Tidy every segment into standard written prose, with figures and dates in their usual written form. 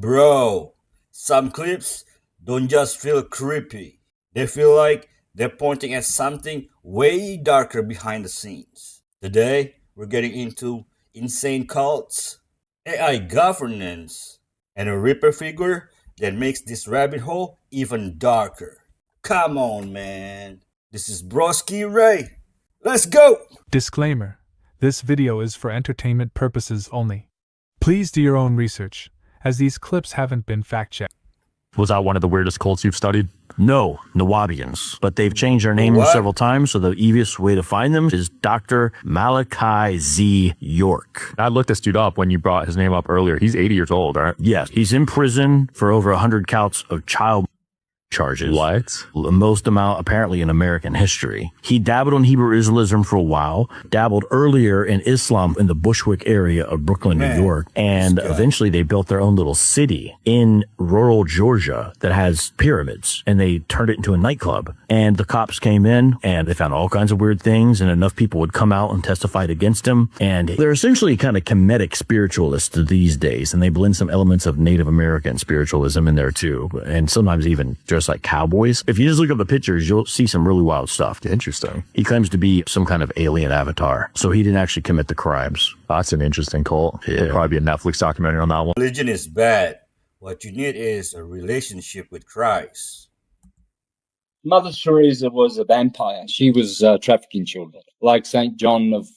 Bro, some clips don't just feel creepy. They feel like they're pointing at something way darker behind the scenes. Today, we're getting into insane cults, AI governance, and a Reaper figure that makes this rabbit hole even darker. Come on, man. This is Brosky Ray. Let's go! Disclaimer: this video is for entertainment purposes only. Please do your own research, as these clips haven't been fact-checked. Was that one of the weirdest cults you've studied? No, Nawabians. But they've changed their names several times, so the easiest way to find them is Dr. Malachi Z. York. I looked this dude up when you brought his name up earlier. He's 80 years old, right? Yes, he's in prison for over 100 counts of child charges. What? The most amount apparently in American history. He dabbled in Hebrew Islamism for a while, dabbled earlier in Islam in the Bushwick area of Brooklyn, New York, and eventually they built their own little city in rural Georgia that has pyramids, and they turned it into a nightclub. And the cops came in and they found all kinds of weird things, and enough people would come out and testified against him. And they're essentially kind of Kemetic spiritualists these days, and they blend some elements of Native American spiritualism in there too, and sometimes even just like cowboys. If you just look up the pictures, you'll see some really wild stuff. Interesting. He claims to be some kind of alien avatar, so he didn't actually commit the crimes. That's an interesting cult. Yeah. There'll probably be a Netflix documentary on that one. Religion is bad. What you need is a relationship with Christ. Mother Teresa was a vampire. She was trafficking children, like St. John of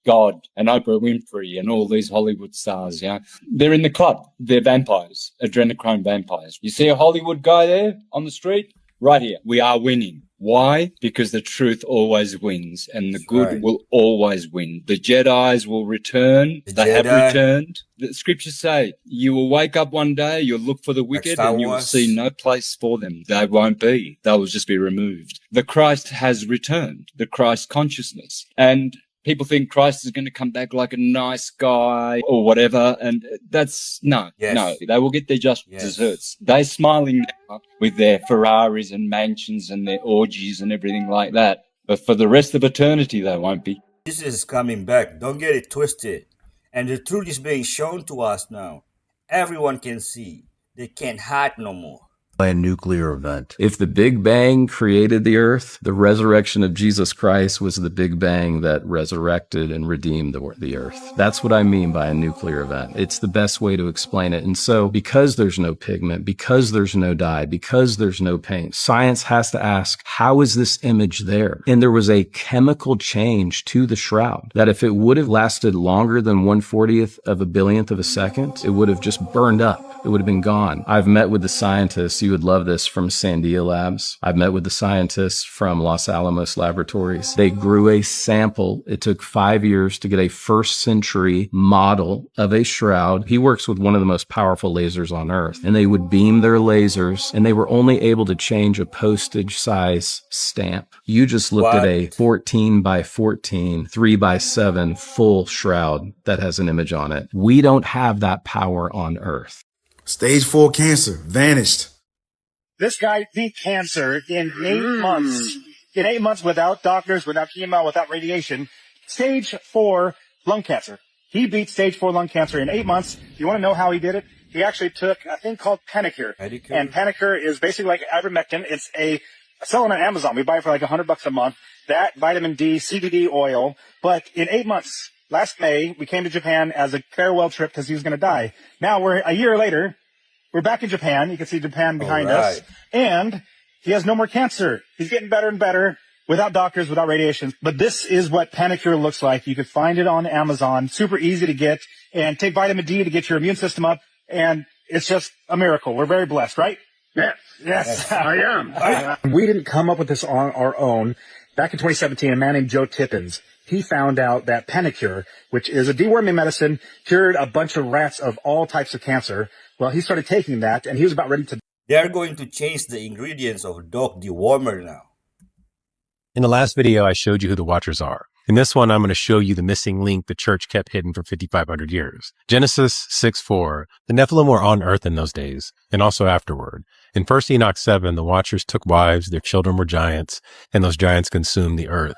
God and Oprah Winfrey and all these Hollywood stars. Yeah, they're in the club. They're vampires, adrenochrome vampires. You see a Hollywood guy there on the street? Right here. We are winning. Why? Because the truth always wins, and the good will always win. The Jedis will return. They have returned. The scriptures say, you will wake up one day, you'll look for the wicked, and you will see no place for them. They won't be. They will just be removed. The Christ has returned, the Christ consciousness. And people think Christ is going to come back like a nice guy or whatever, and that's no. They will get their just desserts. They're smiling now with their Ferraris and mansions and their orgies and everything like that, but for the rest of eternity, they won't be. Jesus is coming back. Don't get it twisted. And the truth is being shown to us now. Everyone can see. They can't hide no more. By a nuclear event. If the Big Bang created the earth, the resurrection of Jesus Christ was the Big Bang that resurrected and redeemed the earth. That's what I mean by a nuclear event. It's the best way to explain it. And so because there's no pigment, because there's no dye, because there's no paint, science has to ask, how is this image there? And there was a chemical change to the shroud that if it would have lasted longer than 1/40th of a billionth of a second, it would have just burned up. It would have been gone. I've met with the scientists. You would love this, from Sandia Labs. I've met with the scientists from Los Alamos Laboratories. They grew a sample. It took 5 years to get a first century model of a shroud. He works with one of the most powerful lasers on earth, and they would beam their lasers, and they were only able to change a postage size stamp. You just looked at a 14 by 14, 3 by 7 full shroud that has an image on it. We don't have that power on earth. Stage 4 cancer, vanished. This guy beat cancer in 8 months. In 8 months without doctors, without chemo, without radiation. Stage 4 lung cancer. He beat stage 4 lung cancer in 8 months. You want to know how he did it? He actually took a thing called Panicure. And Panicure is basically like ivermectin. It's selling on Amazon. We buy it for like $100 a month. That, vitamin D, CBD oil. But in 8 months, last May, we came to Japan as a farewell trip because he was going to die. Now we're a year later. We're back in Japan. You can see Japan behind us. And he has no more cancer. He's getting better and better without doctors, without radiation. But this is what Panicure looks like. You can find it on Amazon. Super easy to get. And take vitamin D to get your immune system up. And it's just a miracle. We're very blessed, right? Yes, I am. We didn't come up with this on our own. Back in 2017, a man named Joe Tippins, he found out that Panicure, which is a deworming medicine, cured a bunch of rats of all types of cancer. Well, he started taking that, and he was about ready to... They are going to change the ingredients of dog dewormer now. In the last video, I showed you who the Watchers are. In this one, I'm going to show you the missing link the church kept hidden for 5,500 years. Genesis 6:4. The Nephilim were on earth in those days, and also afterward. In 1 Enoch 7, the Watchers took wives, their children were giants, and those giants consumed the earth,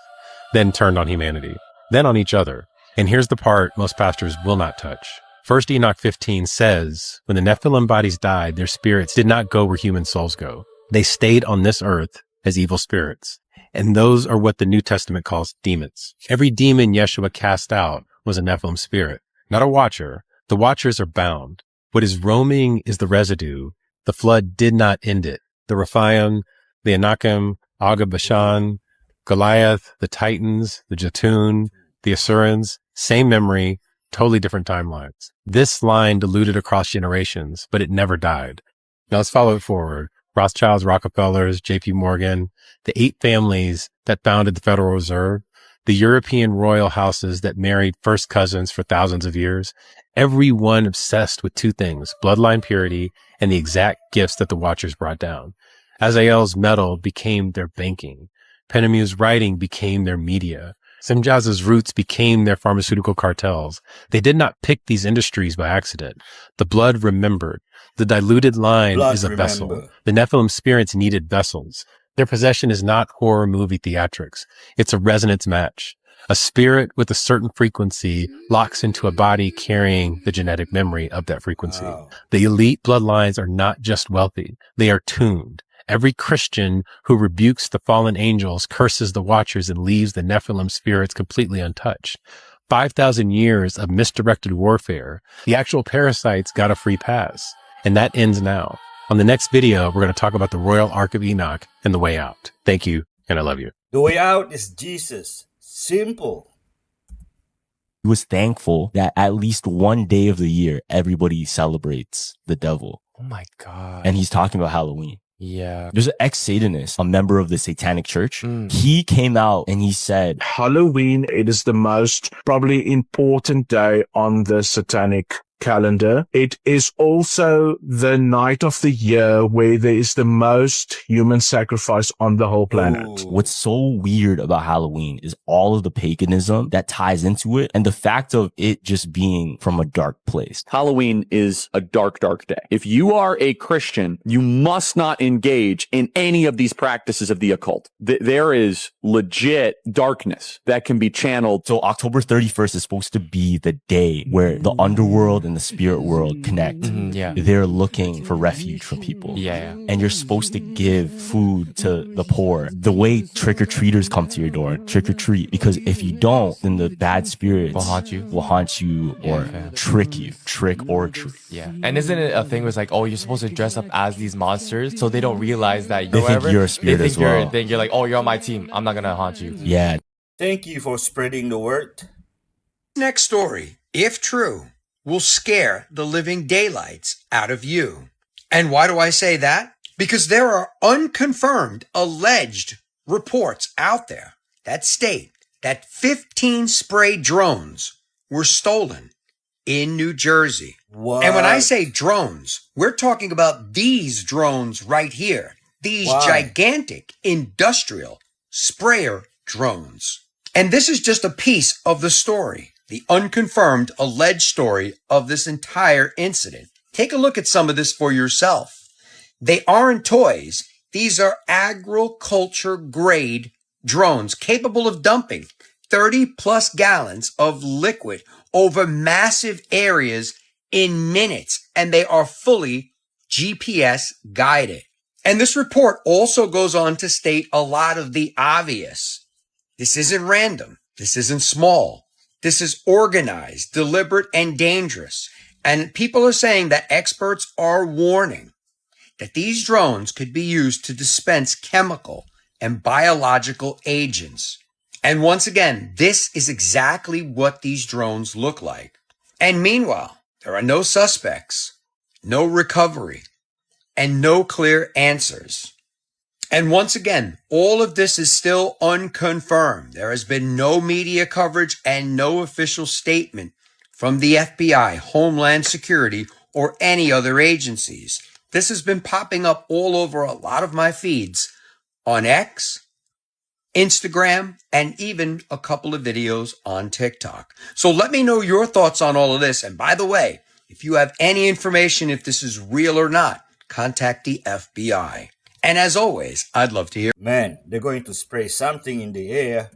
then turned on humanity, then on each other. And here's the part most pastors will not touch. 1 Enoch 15 says, when the Nephilim bodies died, their spirits did not go where human souls go. They stayed on this earth as evil spirits. And those are what the New Testament calls demons. Every demon Yeshua cast out was a Nephilim spirit, not a watcher. The watchers are bound. What is roaming is the residue. The flood did not end it. The Rephaim, the Anakim, Og of Bashan, Goliath, the Titans, the Jatun, the Assyrians, same memory, totally different timelines. This line diluted across generations, but it never died. Now let's follow it forward. Rothschilds, Rockefellers, J.P. Morgan, the 8 families that founded the Federal Reserve, the European royal houses that married first cousins for thousands of years, everyone obsessed with 2 things, bloodline purity and the exact gifts that the Watchers brought down. Azael's metal became their banking. Penemu's writing became their media. Simjaz's roots became their pharmaceutical cartels. They did not pick these industries by accident. The blood remembered. The diluted line is a vessel. The Nephilim spirits needed vessels. Their possession is not horror movie theatrics. It's a resonance match. A spirit with a certain frequency locks into a body carrying the genetic memory of that frequency. Wow. The elite bloodlines are not just wealthy. They are tuned. Every Christian who rebukes the fallen angels curses the Watchers and leaves the Nephilim spirits completely untouched. 5,000 years of misdirected warfare. The actual parasites got a free pass. And that ends now. On the next video, we're going to talk about the Royal Ark of Enoch and the way out. Thank you, and I love you. The way out is Jesus. Simple. He was thankful that at least one day of the year, everybody celebrates the devil. Oh my God. And he's talking about Halloween. Yeah. There's an ex-Satanist, a member of the Satanic Church. He came out and he said, Halloween, it is the most probably important day on the Satanic calendar. It is also the night of the year where there is the most human sacrifice on the whole planet. What's so weird about Halloween is all of the paganism that ties into it and the fact of it just being from a dark place. Halloween is a dark, dark day. If you are a Christian, you must not engage in any of these practices of the occult. There is legit darkness that can be channeled. So October 31st is supposed to be the day where the underworld and the spirit world connect. Yeah. They're looking for refuge from people. Yeah. And you're supposed to give food to the poor. The way trick-or-treaters come to your door, trick-or-treat. Because if you don't, then the bad spirits will haunt you or trick you. Trick or treat. Yeah. And isn't it a thing where it's like, oh, you're supposed to dress up as these monsters so they don't realize that They think you're a spirit as well. You're like, oh, you're on my team. I'm not going to haunt you. Yeah. Thank you for spreading the word. Next story, if true, will scare the living daylights out of you. And why do I say that? Because there are unconfirmed, alleged reports out there that state that 15 spray drones were stolen in New Jersey. What? And when I say drones, we're talking about these drones right here. These gigantic industrial sprayer drones. And this is just a piece of the story. The unconfirmed, alleged story of this entire incident. Take a look at some of this for yourself. They aren't toys. These are agriculture-grade drones capable of dumping 30-plus gallons of liquid over massive areas in minutes, and they are fully GPS guided. And this report also goes on to state a lot of the obvious. This isn't random. This isn't small. This is organized, deliberate, and dangerous. And people are saying that experts are warning that these drones could be used to dispense chemical and biological agents. And once again, this is exactly what these drones look like. And meanwhile, there are no suspects, no recovery, and no clear answers. And once again, all of this is still unconfirmed. There has been no media coverage and no official statement from the FBI, Homeland Security, or any other agencies. This has been popping up all over a lot of my feeds on X, Instagram, and even a couple of videos on TikTok. So let me know your thoughts on all of this. And by the way, if you have any information, if this is real or not, contact the FBI. And as always, I'd love to hear. Man, they're going to spray something in the air.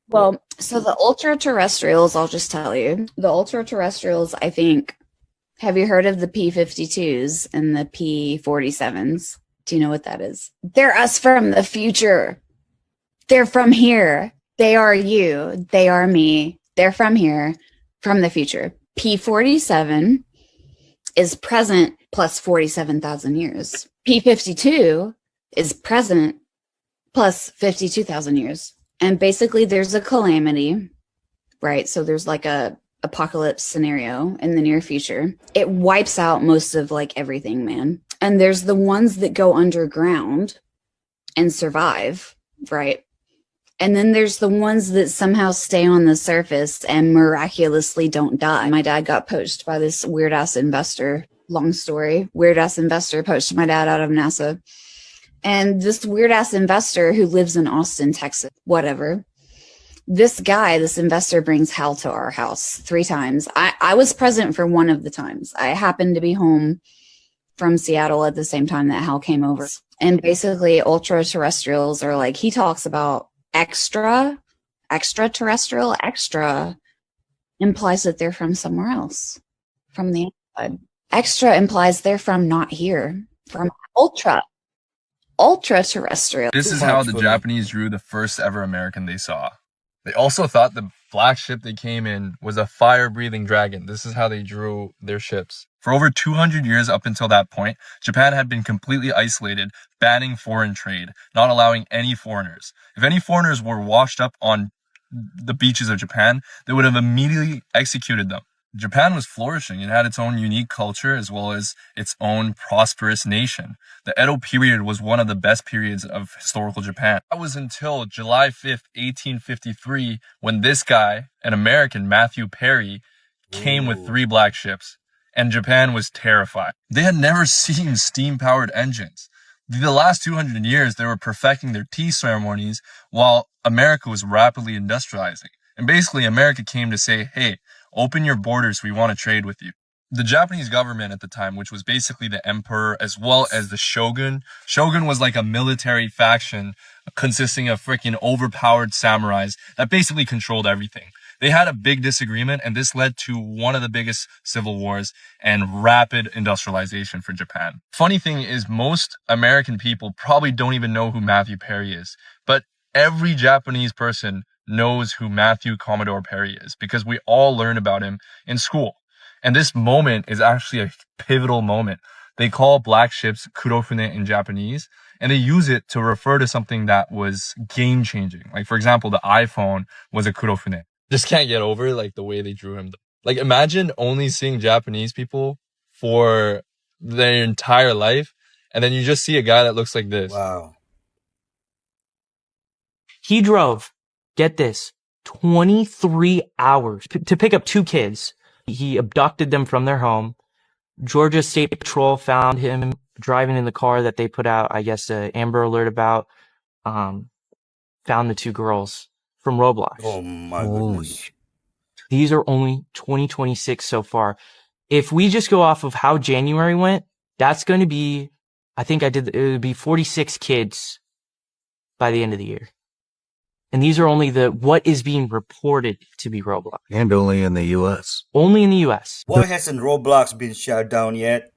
Well, so the ultra terrestrials, I'll just tell you, the ultra terrestrials, I think, have you heard of the P-52s and the P-47s? Do you know what that is? They're us from the future. They're from here. They are you. They are me. They're from here, from the future. P-47 is present plus 47,000 years. P-52 is present plus 52,000 years. And basically there's a calamity, right? So there's like a apocalypse scenario in the near future. It wipes out most of like everything, man. And there's the ones that go underground and survive, right? And then there's the ones that somehow stay on the surface and miraculously don't die. My dad got poached by this weird ass investor. Long story. Weird ass investor poached my dad out of NASA. And this weird ass investor who lives in Austin, Texas, whatever. This guy, this investor brings Hal to our house 3 times. I was present for one of the times. I happened to be home from Seattle at the same time that Hal came over. And basically ultra terrestrials are like, he talks about extraterrestrial. Extra implies that they're from somewhere else, from the outside. Extra implies they're from not here, from ultra terrestrial. This is how the Japanese drew the first ever American they saw. They also thought the black ship they came in was a fire-breathing dragon. This is how they drew their ships. For over 200 years up until that point, Japan had been completely isolated, banning foreign trade, not allowing any foreigners. If any foreigners were washed up on the beaches of Japan, they would have immediately executed them. Japan was flourishing. It had its own unique culture as well as its own prosperous nation. The Edo period was one of the best periods of historical Japan. That was until July 5th, 1853, when this guy, an American, Matthew Perry, came with 3 black ships, and Japan was terrified. They had never seen steam-powered engines. The last 200 years, they were perfecting their tea ceremonies while America was rapidly industrializing. And basically, America came to say, hey, open your borders, we want to trade with you. The Japanese government at the time, which was basically the emperor as well as the shogun. Shogun was like a military faction consisting of freaking overpowered samurais that basically controlled everything. They had a big disagreement, and this led to one of the biggest civil wars and rapid industrialization for Japan. Funny thing is, most American people probably don't even know who Matthew Perry is, but every Japanese person knows who Matthew Commodore Perry is because we all learn about him in school. And this moment is actually a pivotal moment. They call black ships kurofune in Japanese, and they use it to refer to something that was game-changing. Like, for example, the iPhone was a kurofune. Just can't get over like the way they drew him. Like, imagine only seeing Japanese people for their entire life, and then you just see a guy that looks like this. Wow. He drove, get this, 23 hours to pick up 2 kids. He abducted them from their home. Georgia State Patrol found him driving in the car that they put out, I guess, an Amber Alert about. Found the 2 girls from Roblox. Oh my goodness. These are only 2026 so far. If we just go off of how January went, that's going to be, it would be 46 kids by the end of the year. And these are only what is being reported to be Roblox. And only in the U.S. Only in the U.S. Why hasn't Roblox been shut down yet?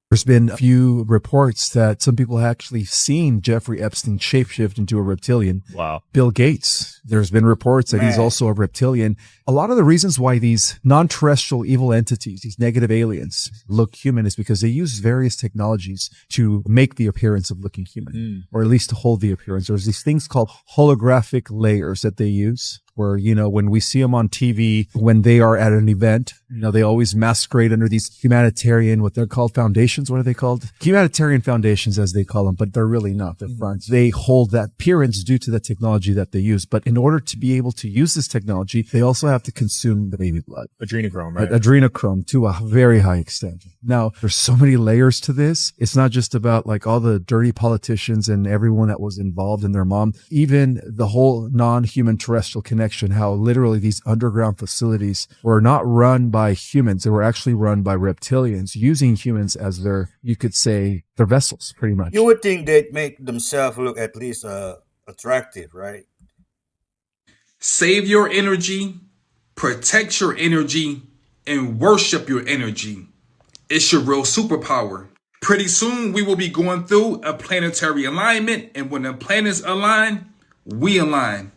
There's been a few reports that some people have actually seen Jeffrey Epstein shapeshift into a reptilian. Wow. Bill Gates, there's been reports that he's also a reptilian. A lot of the reasons why these non-terrestrial evil entities, these negative aliens, look human is because they use various technologies to make the appearance of looking human, or at least to hold the appearance. There's these things called holographic layers that they use, where, when we see them on TV, when they are at an event, they always masquerade under these humanitarian, what they're called foundations. What are they called? Humanitarian foundations, as they call them, but they're really not. They're fronts. They hold that appearance due to the technology that they use. But in order to be able to use this technology, they also have to consume the baby blood. Adrenochrome, right? Adrenochrome to a very high extent. Now, there's so many layers to this. It's not just about like all the dirty politicians and everyone that was involved and their mom, even the whole non-human terrestrial connection, how literally these underground facilities were not run by humans. They were actually run by reptilians using humans as their, you could say, their vessels, pretty much. You would think they'd make themselves look at least attractive, right? Save your energy, protect your energy, and worship your energy. It's your real superpower. Pretty soon, we will be going through a planetary alignment, and when the planets align, we align.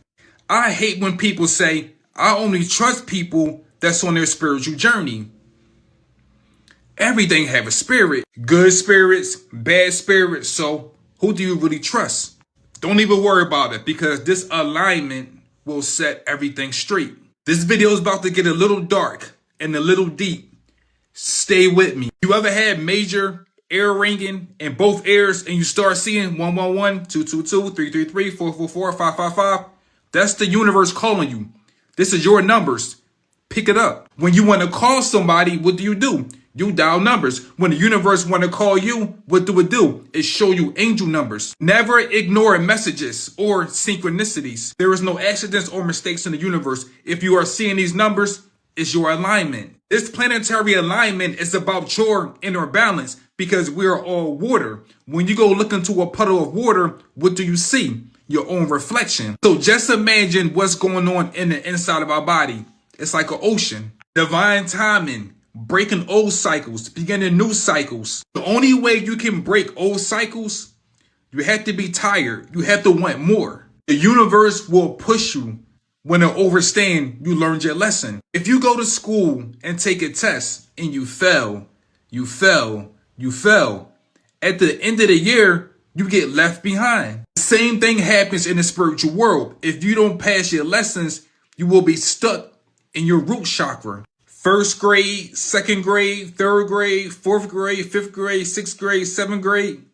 I hate when people say, I only trust people that's on their spiritual journey. Everything have a spirit. Good spirits, bad spirits. So who do you really trust? Don't even worry about it, because this alignment will set everything straight. This video is about to get a little dark and a little deep. Stay with me. You ever had major air ringing in both ears and you start seeing 111, 222, 333, 444, 555? That's the universe calling you. This is your numbers. Pick it up. When you want to call somebody, what do? You dial numbers. When the universe want to call you, what do? It show you angel numbers. Never ignore messages or synchronicities. There is no accidents or mistakes in the universe. If you are seeing these numbers, it's your alignment. This planetary alignment is about your inner balance, because we are all water. When you go look into a puddle of water, what do you see? Your own reflection. So just imagine what's going on in the inside of our body. It's like an ocean. Divine timing. Breaking old cycles, beginning new cycles. The only way you can break old cycles, you have to be tired. You have to want more. The universe will push you. When you overstand, you learned your lesson. If you go to school and take a test and you fail, at the end of the year, you get left behind. The same thing happens in the spiritual world. If you don't pass your lessons, you will be stuck in your root chakra. First grade, second grade, third grade, fourth grade, fifth grade, sixth grade, seventh grade.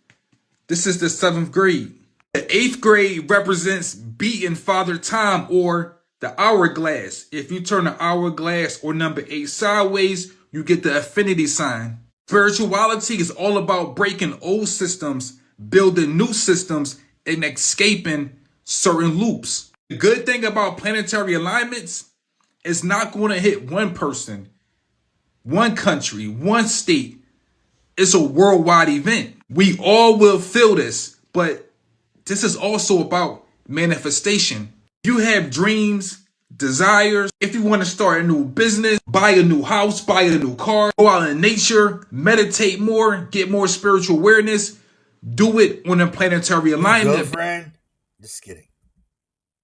This is the seventh grade. The eighth grade represents beating Father Time, or the hourglass. If you turn the hourglass or number 8 sideways, you get the affinity sign. Spirituality is all about breaking old systems, building new systems, and escaping certain loops. The good thing about planetary alignments, it's not going to hit one person, one country, one state. It's a worldwide event. We all will feel this, but this is also about manifestation. You have dreams, desires. If you want to start a new business, buy a new house, buy a new car, go out in nature, meditate more, get more spiritual awareness, do it on a planetary alignment. Girlfriend? Just kidding.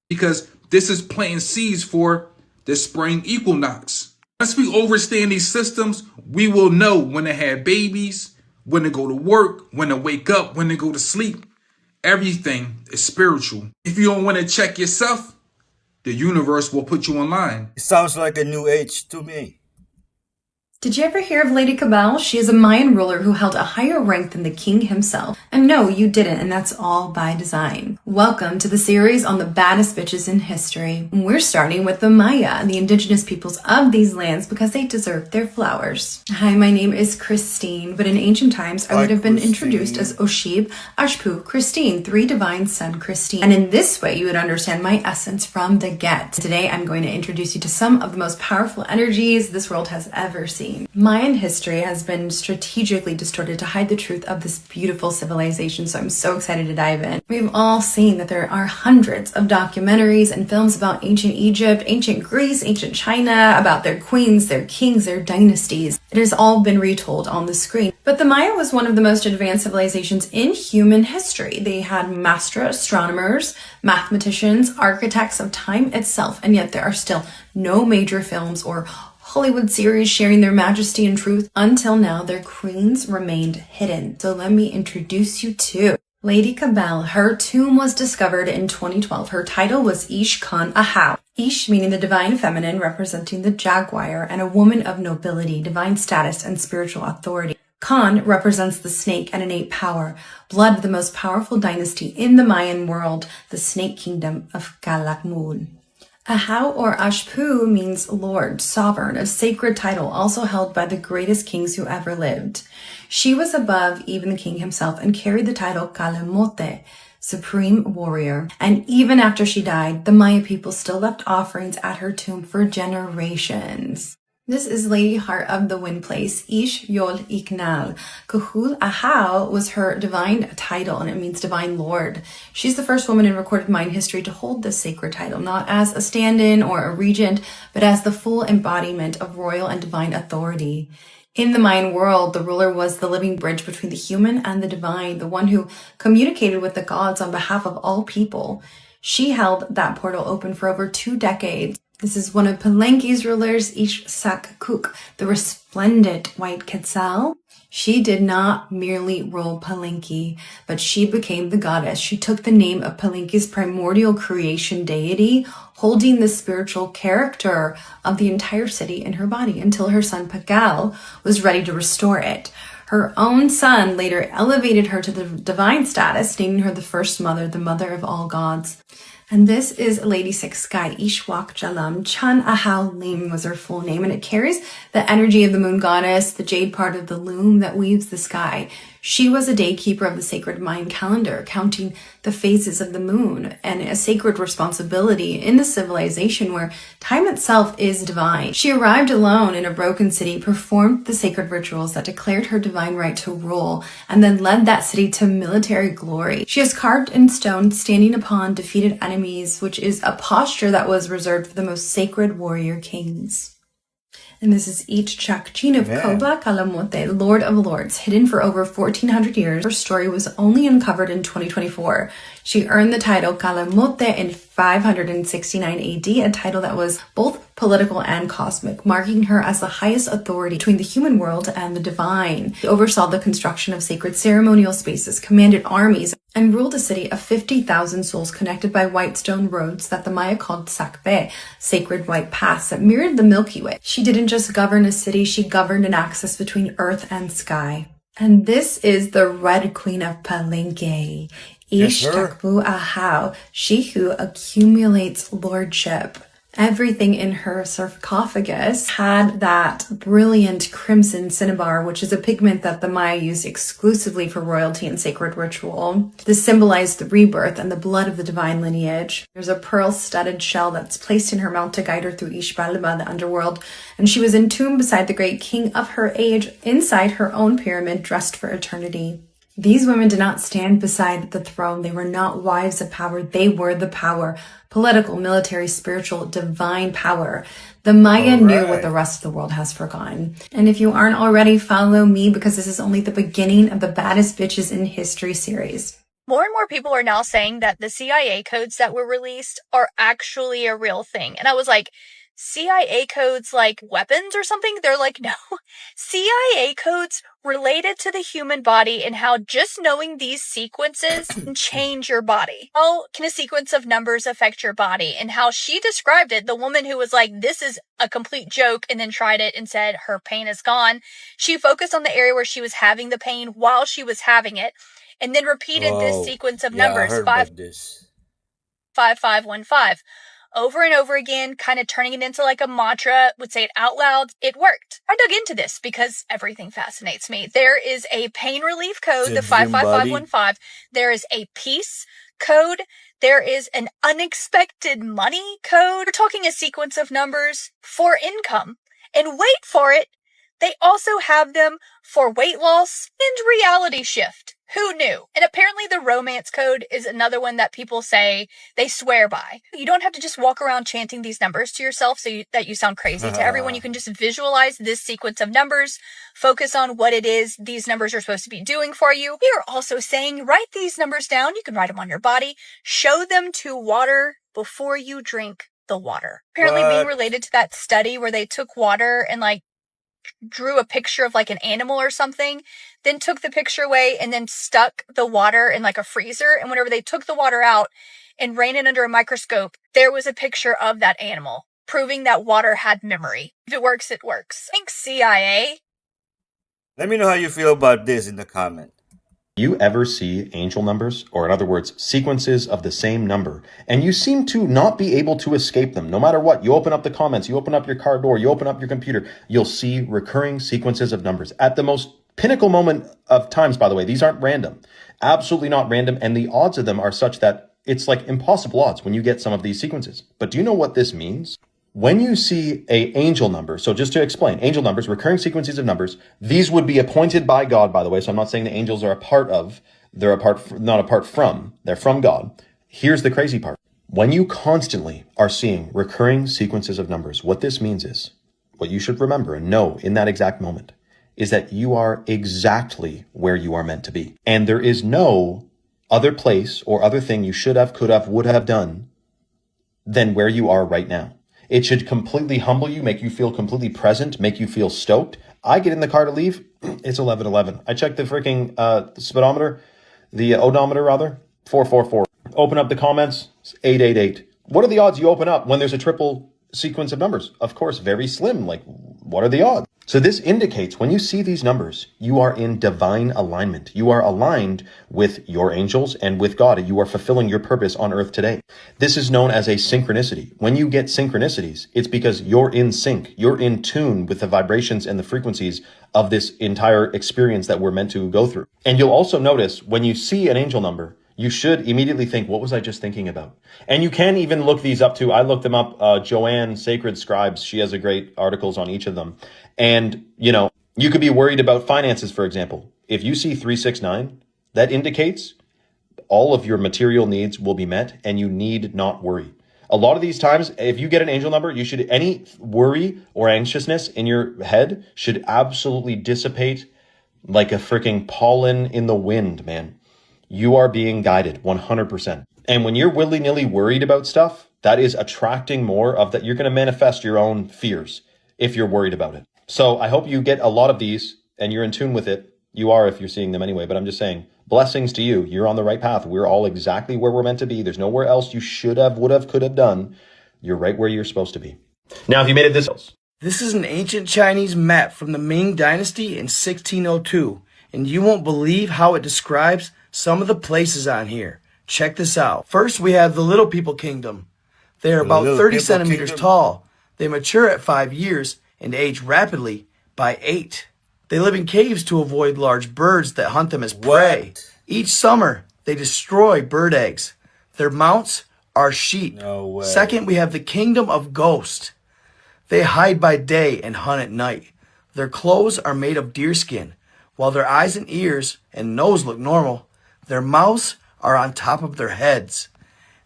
Because this is planting seeds for the spring equinox. Once we understand these systems, we will know when to have babies, when to go to work, when to wake up, when to go to sleep. Everything is spiritual. If you don't want to check yourself, the universe will put you online. It sounds like a new age to me. Did you ever hear of Lady Cabal? She is a Mayan ruler who held a higher rank than the king himself. And no, you didn't, and that's all by design. Welcome to the series on the baddest bitches in history. We're starting with the Maya, the indigenous peoples of these lands, because they deserve their flowers. Hi, my name is Christine, but in ancient times I would have been introduced as Oshib, Ashpu, Christine, 3 divine sun Christine. And in this way, you would understand my essence from the get. Today, I'm going to introduce you to some of the most powerful energies this world has ever seen. Mayan history has been strategically distorted to hide the truth of this beautiful civilization, so I'm so excited to dive in. We've all seen that there are hundreds of documentaries and films about ancient Egypt, ancient Greece, ancient China, about their queens, their kings, their dynasties. It has all been retold on the screen. But the Maya was one of the most advanced civilizations in human history. They had master astronomers, mathematicians, architects of time itself, and yet there are still no major films or Hollywood series sharing their majesty and truth. Until now, their queens remained hidden. So let me introduce you to Lady Cabal. Her tomb was discovered in 2012. Her title was Ish Khan Ahau. Ish meaning the divine feminine, representing the jaguar, and a woman of nobility, divine status, and spiritual authority. Khan represents the snake and innate power, blood of the most powerful dynasty in the Mayan world, the snake kingdom of Calakmul. Ahau or Ashpu means Lord, sovereign, a sacred title also held by the greatest kings who ever lived. She was above even the king himself and carried the title Kalamote, supreme warrior. And even after she died, the Maya people still left offerings at her tomb for generations. This is Lady Heart of the Wind Place, Ish Yol Iknal. Kuhul Ahau was her divine title, and it means divine lord. She's the first woman in recorded Mayan history to hold this sacred title, not as a stand-in or a regent, but as the full embodiment of royal and divine authority. In the Mayan world, the ruler was the living bridge between the human and the divine, the one who communicated with the gods on behalf of all people. She held that portal open for over 2 decades. This is one of Palenque's rulers, Ish Sak Kuk, the resplendent white Quetzal. She did not merely rule Palenque, but she became the goddess. She took the name of Palenque's primordial creation deity, holding the spiritual character of the entire city in her body until her son Pagal was ready to restore it. Her own son later elevated her to the divine status, naming her the first mother, the mother of all gods. And this is Lady Six Sky, Ishwak Jalam. Chan Ahau Lim was her full name, and it carries the energy of the moon goddess, the jade part of the loom that weaves the sky. She was a daykeeper of the sacred Mayan calendar, counting the phases of the moon, and a sacred responsibility in the civilization where time itself is divine. She arrived alone in a broken city, performed the sacred rituals that declared her divine right to rule, and then led that city to military glory. She is carved in stone, standing upon defeated enemies, which is a posture that was reserved for the most sacred warrior kings. And this is each Chakchin of Koba Kalamote, Lord of Lords, hidden for over 1,400 years. Her story was only uncovered in 2024. She earned the title Kalamote in 569 AD, a title that was both political and cosmic, marking her as the highest authority between the human world and the divine. She oversaw the construction of sacred ceremonial spaces, commanded armies, and ruled a city of 50,000 souls connected by white stone roads that the Maya called Sakbe, sacred white paths that mirrored the Milky Way. She didn't just govern a city, she governed an axis between earth and sky. And this is the Red Queen of Palenque, Ish Takbu Ahau, she who accumulates lordship. Everything in her sarcophagus had that brilliant crimson cinnabar, which is a pigment that the Maya used exclusively for royalty and sacred ritual. This symbolized the rebirth and the blood of the divine lineage. There's a pearl-studded shell that's placed in her mouth to guide her through Ishbalba, the underworld, and she was entombed beside the great king of her age, inside her own pyramid, dressed for eternity. These women did not stand beside the throne. They were not wives of power. They were the power. Political, military, spiritual, divine power. The Maya knew what the rest of the world has forgotten. And if you aren't already, follow me, because this is only the beginning of the Baddest Bitches in History series. More and more people are now saying that the CIA codes that were released are actually a real thing. And I was like, CIA codes like weapons or something? They're like, no. CIA codes related to the human body and how just knowing these sequences can change your body. How can a sequence of numbers affect your body? And how she described it, the woman who was like, this is a complete joke, and then tried it and said her pain is gone. She focused on the area where she was having the pain while she was having it, and then repeated this sequence of numbers, 5515. Over and over again, kind of turning it into like a mantra, would say it out loud. It worked. I dug into this because everything fascinates me. There is a pain relief code, the 55515. There is a peace code. There is an unexpected money code. We're talking a sequence of numbers for income. And wait for it, they also have them for weight loss and reality shift. Who knew? And apparently the romance code is another one that people say they swear by. You don't have to just walk around chanting these numbers to yourself that you sound crazy to everyone. You can just visualize this sequence of numbers, focus on what it is these numbers are supposed to be doing for you. We are also saying write these numbers down. You can write them on your body. Show them to water before you drink the water. Apparently being related to that study where they took water and like drew a picture of like an animal or something, then took the picture away and then stuck the water in like a freezer. And whenever they took the water out and ran it under a microscope, there was a picture of that animal, proving that water had memory. If it works, it works. Thanks, CIA. Let me know how you feel about this in the comment. You ever see angel numbers, or in other words, sequences of the same number, and you seem to not be able to escape them? No matter what, you open up the comments, you open up your car door, you open up your computer, you'll see recurring sequences of numbers. At the most pinnacle moment of times, by the way, these aren't random. Absolutely not random, and the odds of them are such that it's like impossible odds when you get some of these sequences. But do you know what this means? When you see a angel number, so just to explain, angel numbers, recurring sequences of numbers, these would be appointed by God, by the way. So I'm not saying the angels are not apart from, they're from God. Here's the crazy part. When you constantly are seeing recurring sequences of numbers, what this means is, what you should remember and know in that exact moment, is that you are exactly where you are meant to be. And there is no other place or other thing you should have, could have, would have done than where you are right now. It should completely humble you, make you feel completely present, make you feel stoked. I get in the car to leave, it's 11:11. I check the freaking speedometer, the odometer rather, 444. Open up the comments, it's 888. What are the odds you open up when there's a triple sequence of numbers? Of course, very slim. Like, what are the odds? So this indicates when you see these numbers, you are in divine alignment. You are aligned with your angels and with God. You are fulfilling your purpose on earth today. This is known as a synchronicity. When you get synchronicities, it's because you're in sync. You're in tune with the vibrations and the frequencies of this entire experience that we're meant to go through. And you'll also notice when you see an angel number, you should immediately think, what was I just thinking about? And you can even look these up too. I looked them up. Joanne, Sacred Scribes, she has a great articles on each of them. And, you know, you could be worried about finances, for example. If you see 369, that indicates all of your material needs will be met and you need not worry. A lot of these times, if you get an angel number, you should, any worry or anxiousness in your head should absolutely dissipate like a freaking pollen in the wind, man. You are being guided 100%. And when you're willy-nilly worried about stuff, that is attracting more of that. You're going to manifest your own fears if you're worried about it. So I hope you get a lot of these and you're in tune with it. You are if you're seeing them anyway, but I'm just saying, blessings to you. You're on the right path. We're all exactly where we're meant to be. There's nowhere else you should have, would have, could have done. You're right where you're supposed to be. Now, if you made it This is an ancient Chinese map from the Ming Dynasty in 1602, and you won't believe how it describes some of the places on here. Check this out. First, we have the Little People Kingdom. They are about 30 centimeters tall. They mature at 5 years and age rapidly by 8. They live in caves to avoid large birds that hunt them as prey. Each summer, they destroy bird eggs. Their mounts are sheep. No way. Second, we have the Kingdom of Ghost. They hide by day and hunt at night. Their clothes are made of deerskin. While their eyes and ears and nose look normal, their mouths are on top of their heads.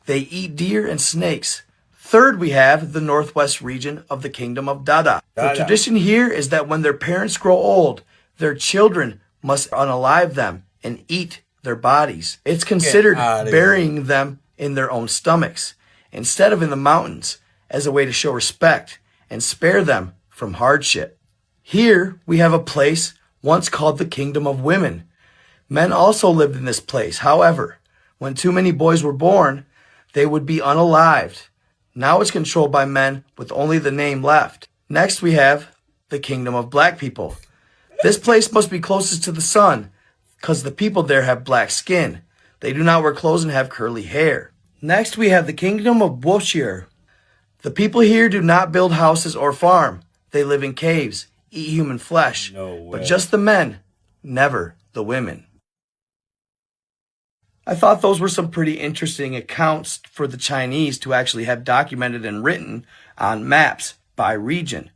They eat deer and snakes. Third, we have the northwest region of the Kingdom of Dada. The tradition here is that when their parents grow old, their children must unalive them and eat their bodies. It's considered burying them in their own stomachs instead of in the mountains as a way to show respect and spare them from hardship. Here we have a place once called the Kingdom of Women. Men also lived in this place. However, when too many boys were born, they would be unalived. Now it's controlled by men with only the name left. Next we have the Kingdom of Black People. This place must be closest to the sun because the people there have black skin. They do not wear clothes and have curly hair. Next we have the Kingdom of Boshir. The people here do not build houses or farm. They live in caves, eat human flesh, but just the men, never the women. I thought those were some pretty interesting accounts for the Chinese to actually have documented and written on maps by region.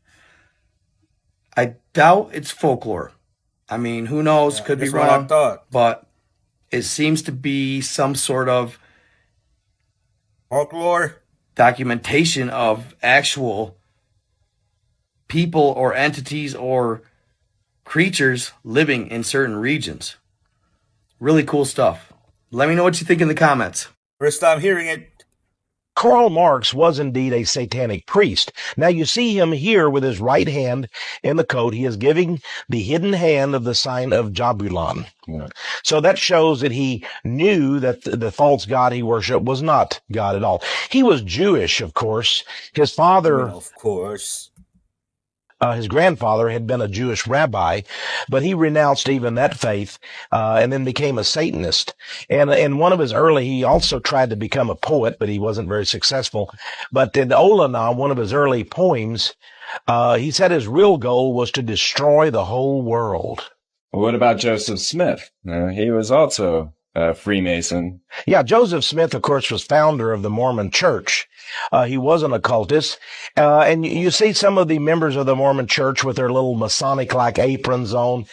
I doubt it's folklore. I mean, who knows? Could be wrong. But it seems to be some sort of folklore documentation of actual people or entities or creatures living in certain regions. Really cool stuff. Let me know what you think in the comments. First time hearing it. Karl Marx was indeed a satanic priest. Now you see him here with his right hand in the coat. He is giving the hidden hand of the sign of Jabulon. So that shows that he knew that the false god he worshiped was not God at all. He was Jewish, of course. His father, of course. His grandfather had been a Jewish rabbi, but he renounced even that faith, and then became a Satanist. And one of his he also tried to become a poet, but he wasn't very successful. But in Olana, one of his early poems, he said his real goal was to destroy the whole world. What about Joseph Smith? He was also Freemason. Yeah, Joseph Smith, of course, was founder of the Mormon Church. He was an occultist. And you see some of the members of the Mormon Church with their little Masonic-like aprons on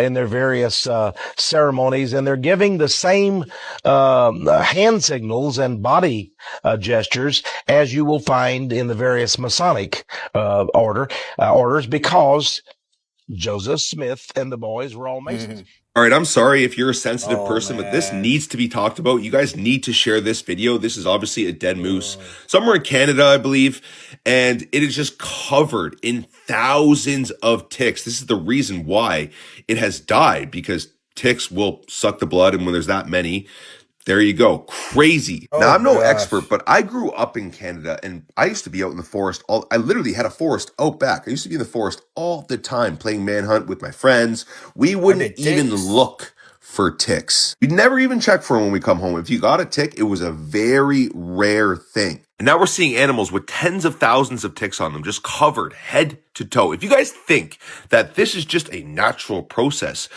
in their various ceremonies, and they're giving the same hand signals and body gestures as you will find in the various Masonic orders, because Joseph Smith and the boys were all Masons. All right, I'm sorry if you're a sensitive person, but this needs to be talked about. You guys need to share this video. This is obviously a dead moose somewhere in Canada, I believe, and it is just covered in thousands of ticks. This is the reason why it has died, because ticks will suck the blood, and when there's that many, there you go. Crazy. Now, I'm no expert, but I grew up in Canada, and I used to be out in the forest. I literally had a forest out back. I used to be in the forest all the time playing manhunt with my friends. We wouldn't even look for ticks. We'd never even check for them when we come home. If you got a tick, it was a very rare thing. And now we're seeing animals with tens of thousands of ticks on them, just covered head to toe. If you guys think that this is just a natural process,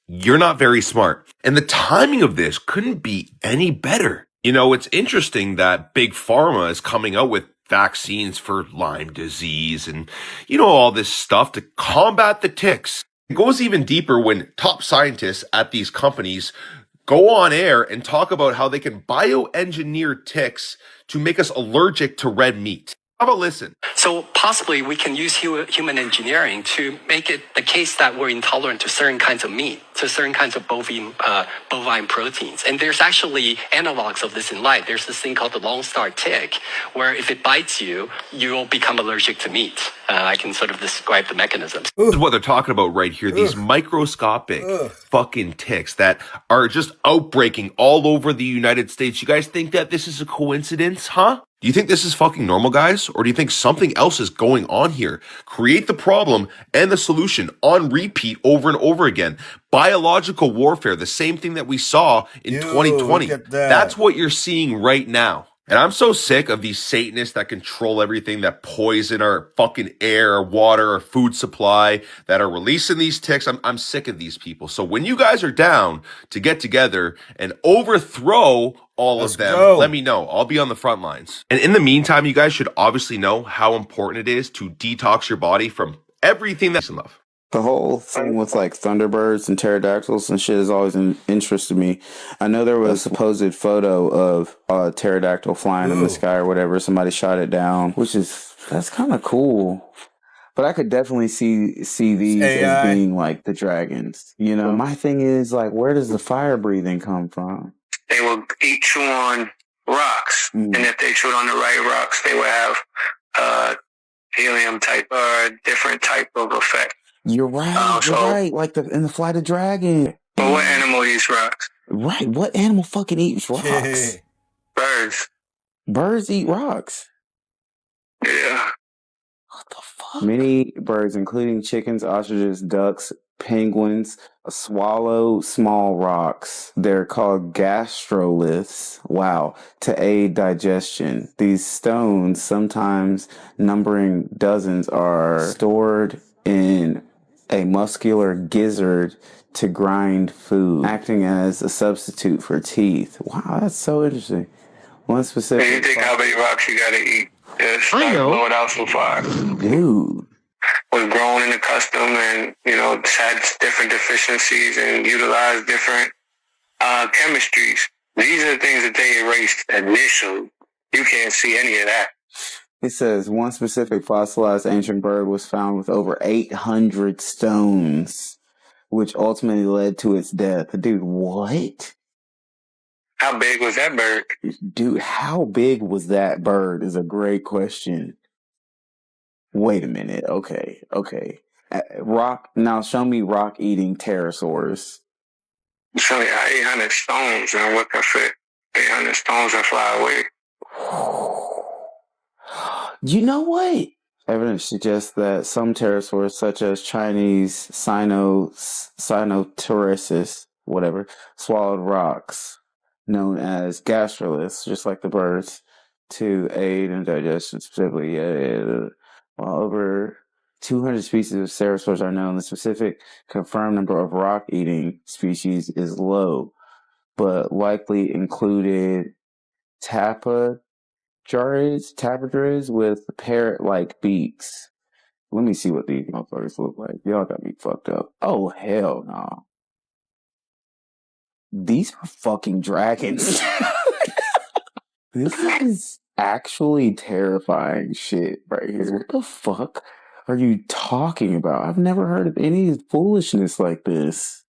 you're not very smart. And the timing of this couldn't be any better. You know, it's interesting that Big Pharma is coming out with vaccines for Lyme disease and, you know, all this stuff to combat the ticks. It goes even deeper when top scientists at these companies go on air and talk about how they can bioengineer ticks to make us allergic to red meat. How about listen? So possibly we can use human engineering to make it the case that we're intolerant to certain kinds of meat, to certain kinds of bovine proteins. And there's actually analogs of this in life. There's this thing called the Lone Star tick, where if it bites you, you'll become allergic to meat. I can sort of describe the mechanisms. This is what they're talking about right here. These microscopic fucking ticks that are just outbreaking all over the United States. You guys think that this is a coincidence, huh? Do you think this is fucking normal, guys? Or do you think something else is going on here? Create the problem and the solution on repeat over and over again. Biological warfare, the same thing that we saw in 2020. That's what you're seeing right now. And I'm so sick of these Satanists that control everything, that poison our fucking air, our water, our food supply, that are releasing these ticks. I'm sick of these people. So when you guys are down to get together and overthrow all of them, let me know. I'll be on the front lines. And in the meantime, you guys should obviously know how important it is to detox your body from everything that's in love. The whole thing with like thunderbirds and pterodactyls and shit has always interested me. I know there was a supposed photo of a pterodactyl flying in the sky or whatever. Somebody shot it down, that's kind of cool. But I could definitely see these as being like the dragons. You know, my thing is like, where does the fire breathing come from? They will eat chew on rocks, and if they chewed on the right rocks, they would have helium type or different type of effect. You're right. You're right. Like in the Flight of Dragon. But what animal eats rocks? Right. What animal fucking eats rocks? Birds. Birds eat rocks. Yeah. What the fuck? Many birds, including chickens, ostriches, ducks, penguins, swallow small rocks. They're called gastroliths. Wow. To aid digestion. These stones, sometimes numbering dozens, are stored in a muscular gizzard to grind food, acting as a substitute for teeth. Wow, that's so interesting. One specific. And you think how many rocks you gotta eat? I know. Blow it out so far. Dude. Was grown in the custom and, you know, had different deficiencies and utilized different chemistries. These are the things that they erased initially. You can't see any of that. It says one specific fossilized ancient bird was found with over 800 stones, which ultimately led to its death. Dude, what? How big was that bird? Dude, how big was that bird is a great question. Wait a minute. Okay. Rock. Now show me rock-eating pterosaurs. Show me 800 stones and what can fit 800 stones and fly away. You know what? Evidence suggests that some pterosaurs, such as Chinese Sinoteuris, whatever, swallowed rocks known as gastroliths, just like the birds, to aid in digestion specifically. While over 200 species of pterosaurs are known, the specific confirmed number of rock-eating species is low. but likely included tapidrids with parrot-like beaks. Let me see what these motherfuckers look like. Y'all got me fucked up. Oh, hell no. These are fucking dragons. This is actually terrifying shit right here. What the fuck are you talking about? I've never heard of any foolishness like this.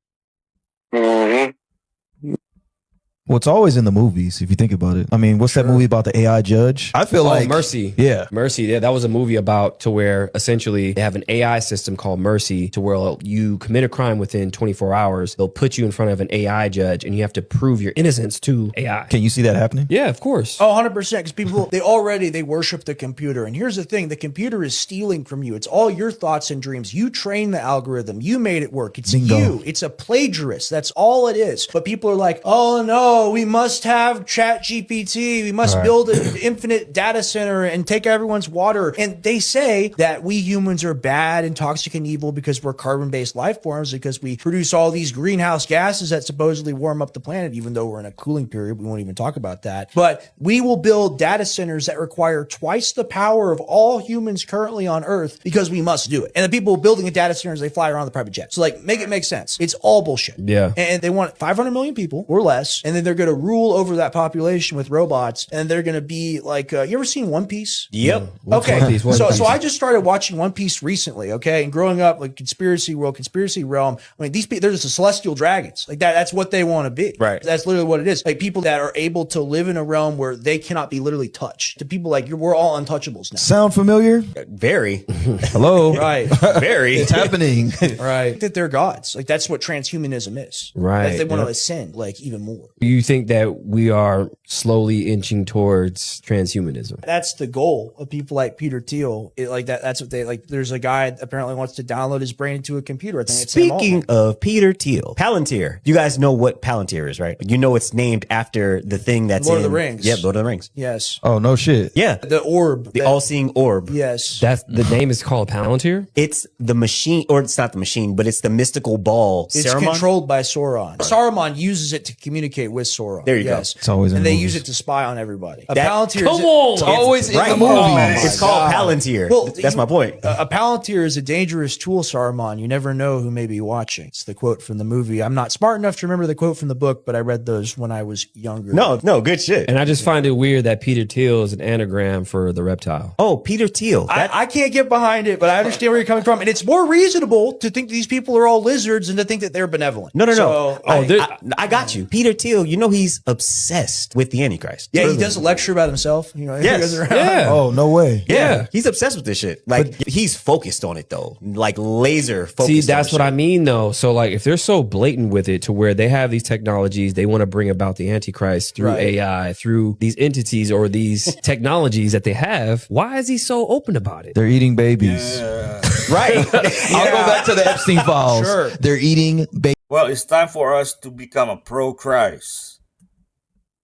Well, it's always in the movies, if you think about it. I mean, what's that movie about the AI judge? I feel like Mercy. Yeah. Mercy. Yeah, that was a movie about to where essentially they have an AI system called Mercy to where you commit a crime within 24 hours. They'll put you in front of an AI judge and you have to prove your innocence to AI. Can you see that happening? Yeah, of course. Oh, 100%. Because people, they worship the computer. And here's the thing. The computer is stealing from you. It's all your thoughts and dreams. You train the algorithm. You made it work. It's Bingo. you. It's a plagiarist. That's all it is. But people are like, oh no, we must have ChatGPT. We must build an infinite data center and take everyone's water. And they say that we humans are bad and toxic and evil because we're carbon-based life forms, because we produce all these greenhouse gases that supposedly warm up the planet, even though we're in a cooling period. We won't even talk about that. But we will build data centers that require twice the power of all humans currently on Earth because we must do it. And the people building the data centers, they fly around the private jet. So like, make it make sense. It's all bullshit. Yeah. And they want 500 million people or less. And then they're going to rule over that population with robots, and they're going to be like, you ever seen One Piece? Yep. Okay. So I just started watching One Piece recently. Okay. And growing up, like conspiracy realm. I mean, these people, they're just the celestial dragons. Like that's what they want to be. Right. That's literally what it is. Like people that are able to live in a realm where they cannot be literally touched. To people like we're all untouchables now. Sound familiar? Very. Hello. Right. Very. It's happening. Right. That they're gods. Like that's what transhumanism is. Right. Like they want to ascend like even more. You think that we are slowly inching towards transhumanism? That's the goal of people like Peter Thiel. That's what they like. There's a guy that apparently wants to download his brain into a computer. I think it's Speaking of Peter Thiel, Palantir. You guys know what Palantir is, right? You know it's named after the thing that's Lord of the Rings. Yeah, Lord of the Rings. Yes. Oh, no shit. Yeah. The orb. The all-seeing orb. Yes. That's the name is called Palantir? It's the machine, or it's not the machine, but it's the mystical ball. It's Saruman? controlled by Sauron. Saruman uses it to communicate with Sauron. There you go. It's always in And the they movies. use it to spy on everybody. A That- Palantir Come is on! it's always in Right. the movie. It's called Palantir. Well, That's my point. A Palantir is a dangerous tool, Saruman. You never know who may be watching. It's the quote from the movie. I'm not smart enough to remember the quote from the book, but I read those when I was younger. No, good shit. And I just find it weird that Peter Thiel is an anagram for the reptile. Oh, Peter Thiel. I can't get behind it, but I understand where you're coming from. And it's more reasonable to think these people are all lizards and to think that they're benevolent. No. So, I got you. Peter Thiel, you know he's obsessed with the Antichrist. yeah, he does a lecture about himself. You know, he Yes. goes around. Yeah. Oh, no way. Yeah, he's obsessed with this shit. Like he's focused on it though, like laser focused. See, that's what I mean though. So like if they're so blatant with it to where they have these technologies, they want to bring about the Antichrist through Right. AI, through these entities or these technologies that they have, why is he so open about it? They're eating babies. Right. I'll go back to the Epstein files. Sure. They're eating babies. Well, it's time for us to become a pro-Christ.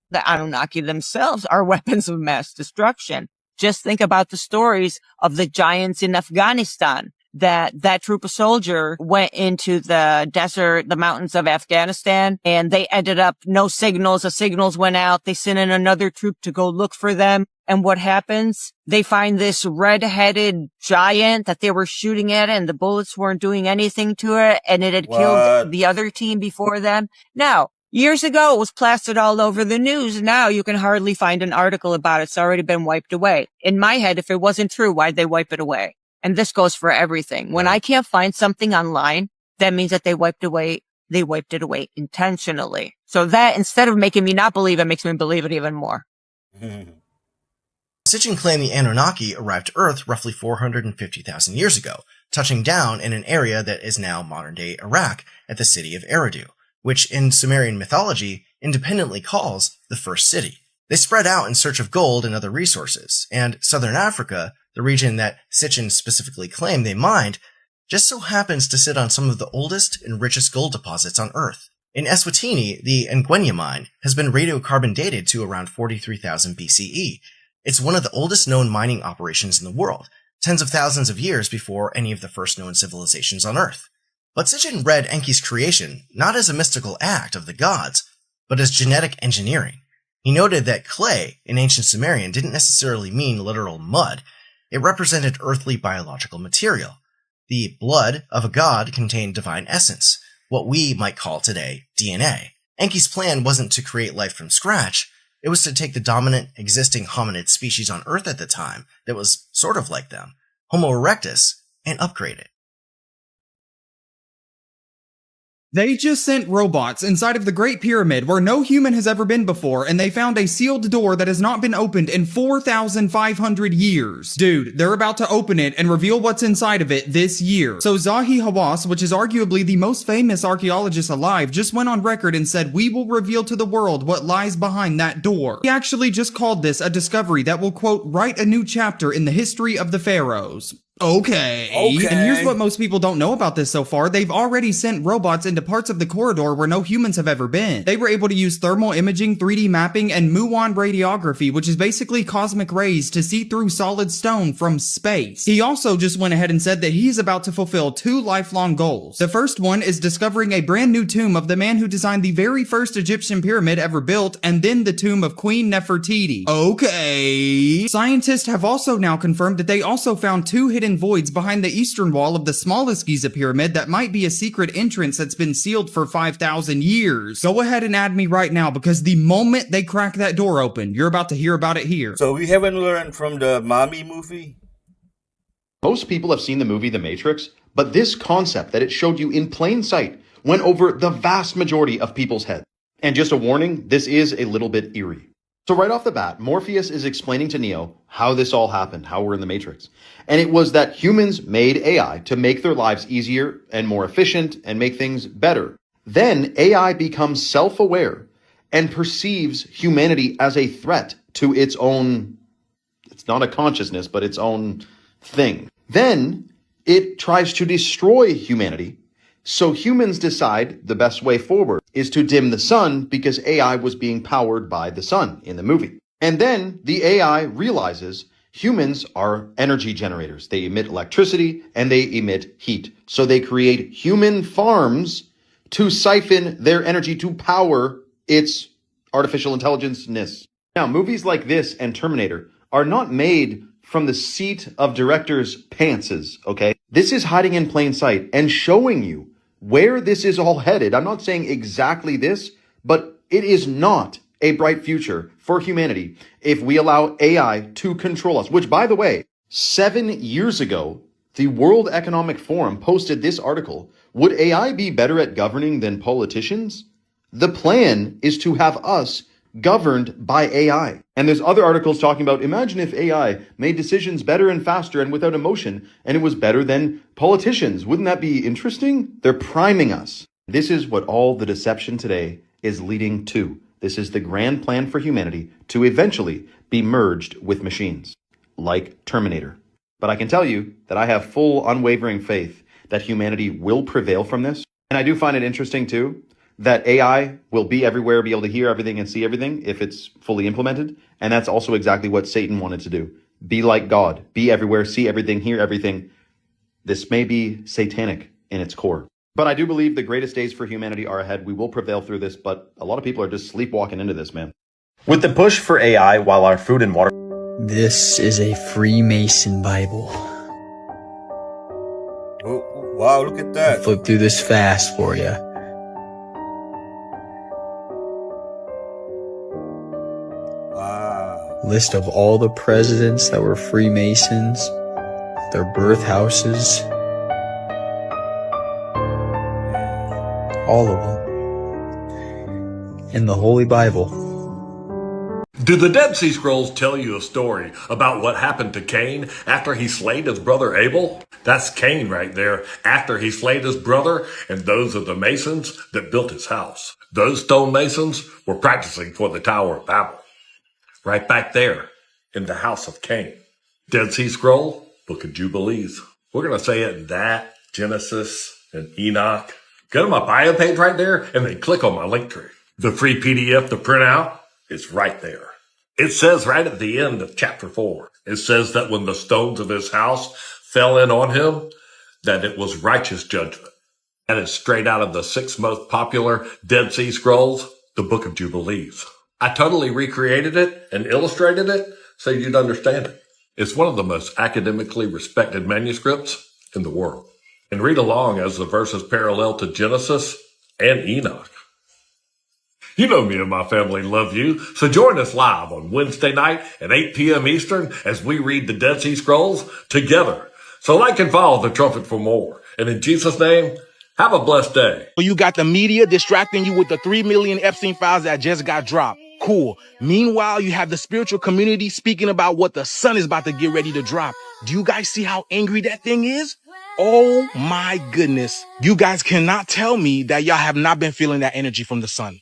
The Anunnaki themselves are weapons of mass destruction. Just think about the stories of the giants in Afghanistan. That troop of soldier went into the desert, the mountains of Afghanistan, and they ended up no signals. The signals went out. They sent in another troop to go look for them. And what happens? They find this red-headed giant that they were shooting at, and the bullets weren't doing anything to it, and it had killed the other team before them. Now, years ago, it was plastered all over the news. Now you can hardly find an article about it. It's already been wiped away. In my head, if it wasn't true, why'd they wipe it away? And this goes for everything. When I can't find something online, that means that they wiped it away intentionally. So that, instead of making me not believe it, makes me believe it even more. Sitchin claimed the Anunnaki arrived to Earth roughly 450,000 years ago, touching down in an area that is now modern-day Iraq at the city of Eridu, which in Sumerian mythology independently calls the first city. They spread out in search of gold and other resources, and southern Africa, the region that Sitchin specifically claimed they mined, just so happens to sit on some of the oldest and richest gold deposits on Earth. In Eswatini, the Ngwenya mine has been radiocarbon dated to around 43,000 BCE. It's one of the oldest known mining operations in the world, tens of thousands of years before any of the first known civilizations on Earth. But Sitchin read Enki's creation not as a mystical act of the gods, but as genetic engineering. He noted that clay in ancient Sumerian didn't necessarily mean literal mud. It represented earthly biological material. The blood of a god contained divine essence, what we might call today DNA. Enki's plan wasn't to create life from scratch. It was to take the dominant existing hominid species on Earth at the time that was sort of like them, Homo erectus, and upgrade it. They just sent robots inside of the Great Pyramid where no human has ever been before, and they found a sealed door that has not been opened in 4,500 years. Dude, they're about to open it and reveal what's inside of it this year. So Zahi Hawass, which is arguably the most famous archaeologist alive, just went on record and said, "We will reveal to the world what lies behind that door." He actually just called this a discovery that will, quote, write a new chapter in the history of the pharaohs. Okay. And here's what most people don't know about this so far. They've already sent robots into parts of the corridor where no humans have ever been. They were able to use thermal imaging, 3D mapping, and muon radiography, which is basically cosmic rays to see through solid stone from space. He also just went ahead and said that he's about to fulfill 2 lifelong goals. The first one is discovering a brand new tomb of the man who designed the very first Egyptian pyramid ever built, and then the tomb of Queen Nefertiti. Okay. Scientists have also now confirmed that they also found 2 hidden voids behind the eastern wall of the smallest Giza pyramid that might be a secret entrance that's been sealed for 5,000 years. Go ahead and add me right now, because the moment they crack that door open, you're about to hear about it here. So we haven't learned from the Mommy movie? Most people have seen the movie The Matrix, but this concept that it showed you in plain sight went over the vast majority of people's heads. And just a warning, this is a little bit eerie. So right off the bat, Morpheus is explaining to Neo how this all happened, how we're in the Matrix. And it was that humans made AI to make their lives easier and more efficient and make things better. Then AI becomes self-aware and perceives humanity as a threat to its own, it's not a consciousness, but its own thing. Then it tries to destroy humanity. So humans decide the best way forward is to dim the sun because AI was being powered by the sun in the movie. And then the AI realizes humans are energy generators. They emit electricity and they emit heat. So they create human farms to siphon their energy to power its artificial intelligence-ness. Now, movies like this and Terminator are not made from the seat of directors' pantses, okay? This is hiding in plain sight and showing you where this is all headed. I'm not saying exactly this, but it is not a bright future for humanity if we allow AI to control us. Which, by the way, 7 years ago, the World Economic Forum posted this article. Would AI be better at governing than politicians? The plan is to have us governed by AI. And there's other articles talking about, imagine if AI made decisions better and faster and without emotion, and it was better than politicians. Wouldn't that be interesting? They're priming us. This is what all the deception today is leading to. This is the grand plan for humanity to eventually be merged with machines, like Terminator. But I can tell you that I have full, unwavering faith that humanity will prevail from this. And I do find it interesting, too, that AI will be everywhere, be able to hear everything and see everything if it's fully implemented. And that's also exactly what Satan wanted to do. Be like God. Be everywhere, see everything, hear everything. This may be satanic in its core. But I do believe the greatest days for humanity are ahead. We will prevail through this, but a lot of people are just sleepwalking into this, man. With the push for AI while our food and water... This is a Freemason Bible. Oh, wow, look at that. I'll flip through this fast for you. List of all the presidents that were Freemasons, their birth houses, all of them, in the Holy Bible. Do the Dead Sea Scrolls tell you a story about what happened to Cain after he slayed his brother Abel? That's Cain right there, after he slayed his brother, and those are the masons that built his house. Those stonemasons were practicing for the Tower of Babel. Right back there in the house of Cain. Dead Sea Scroll, Book of Jubilees. We're going to say it in that, Genesis, and Enoch. Go to my bio page right there and then click on my link tree. The free PDF to print out is right there. It says right at the end of chapter 4, it says that when the stones of his house fell in on him, that it was righteous judgment. That is straight out of the 6 most popular Dead Sea Scrolls the Book of Jubilees. I totally recreated it and illustrated it so you'd understand it. It's one of the most academically respected manuscripts in the world. And read along as the verses parallel to Genesis and Enoch. You know me and my family love you, so join us live on Wednesday night at 8 p.m. Eastern as we read the Dead Sea Scrolls together. So like and follow the trumpet for more. And in Jesus' name, have a blessed day. You got the media distracting you with the 3 million Epstein files that just got dropped. Cool. Meanwhile, you have the spiritual community speaking about what the sun is about to get ready to drop. Do you guys see how angry that thing is? Oh my goodness. You guys cannot tell me that y'all have not been feeling that energy from the sun.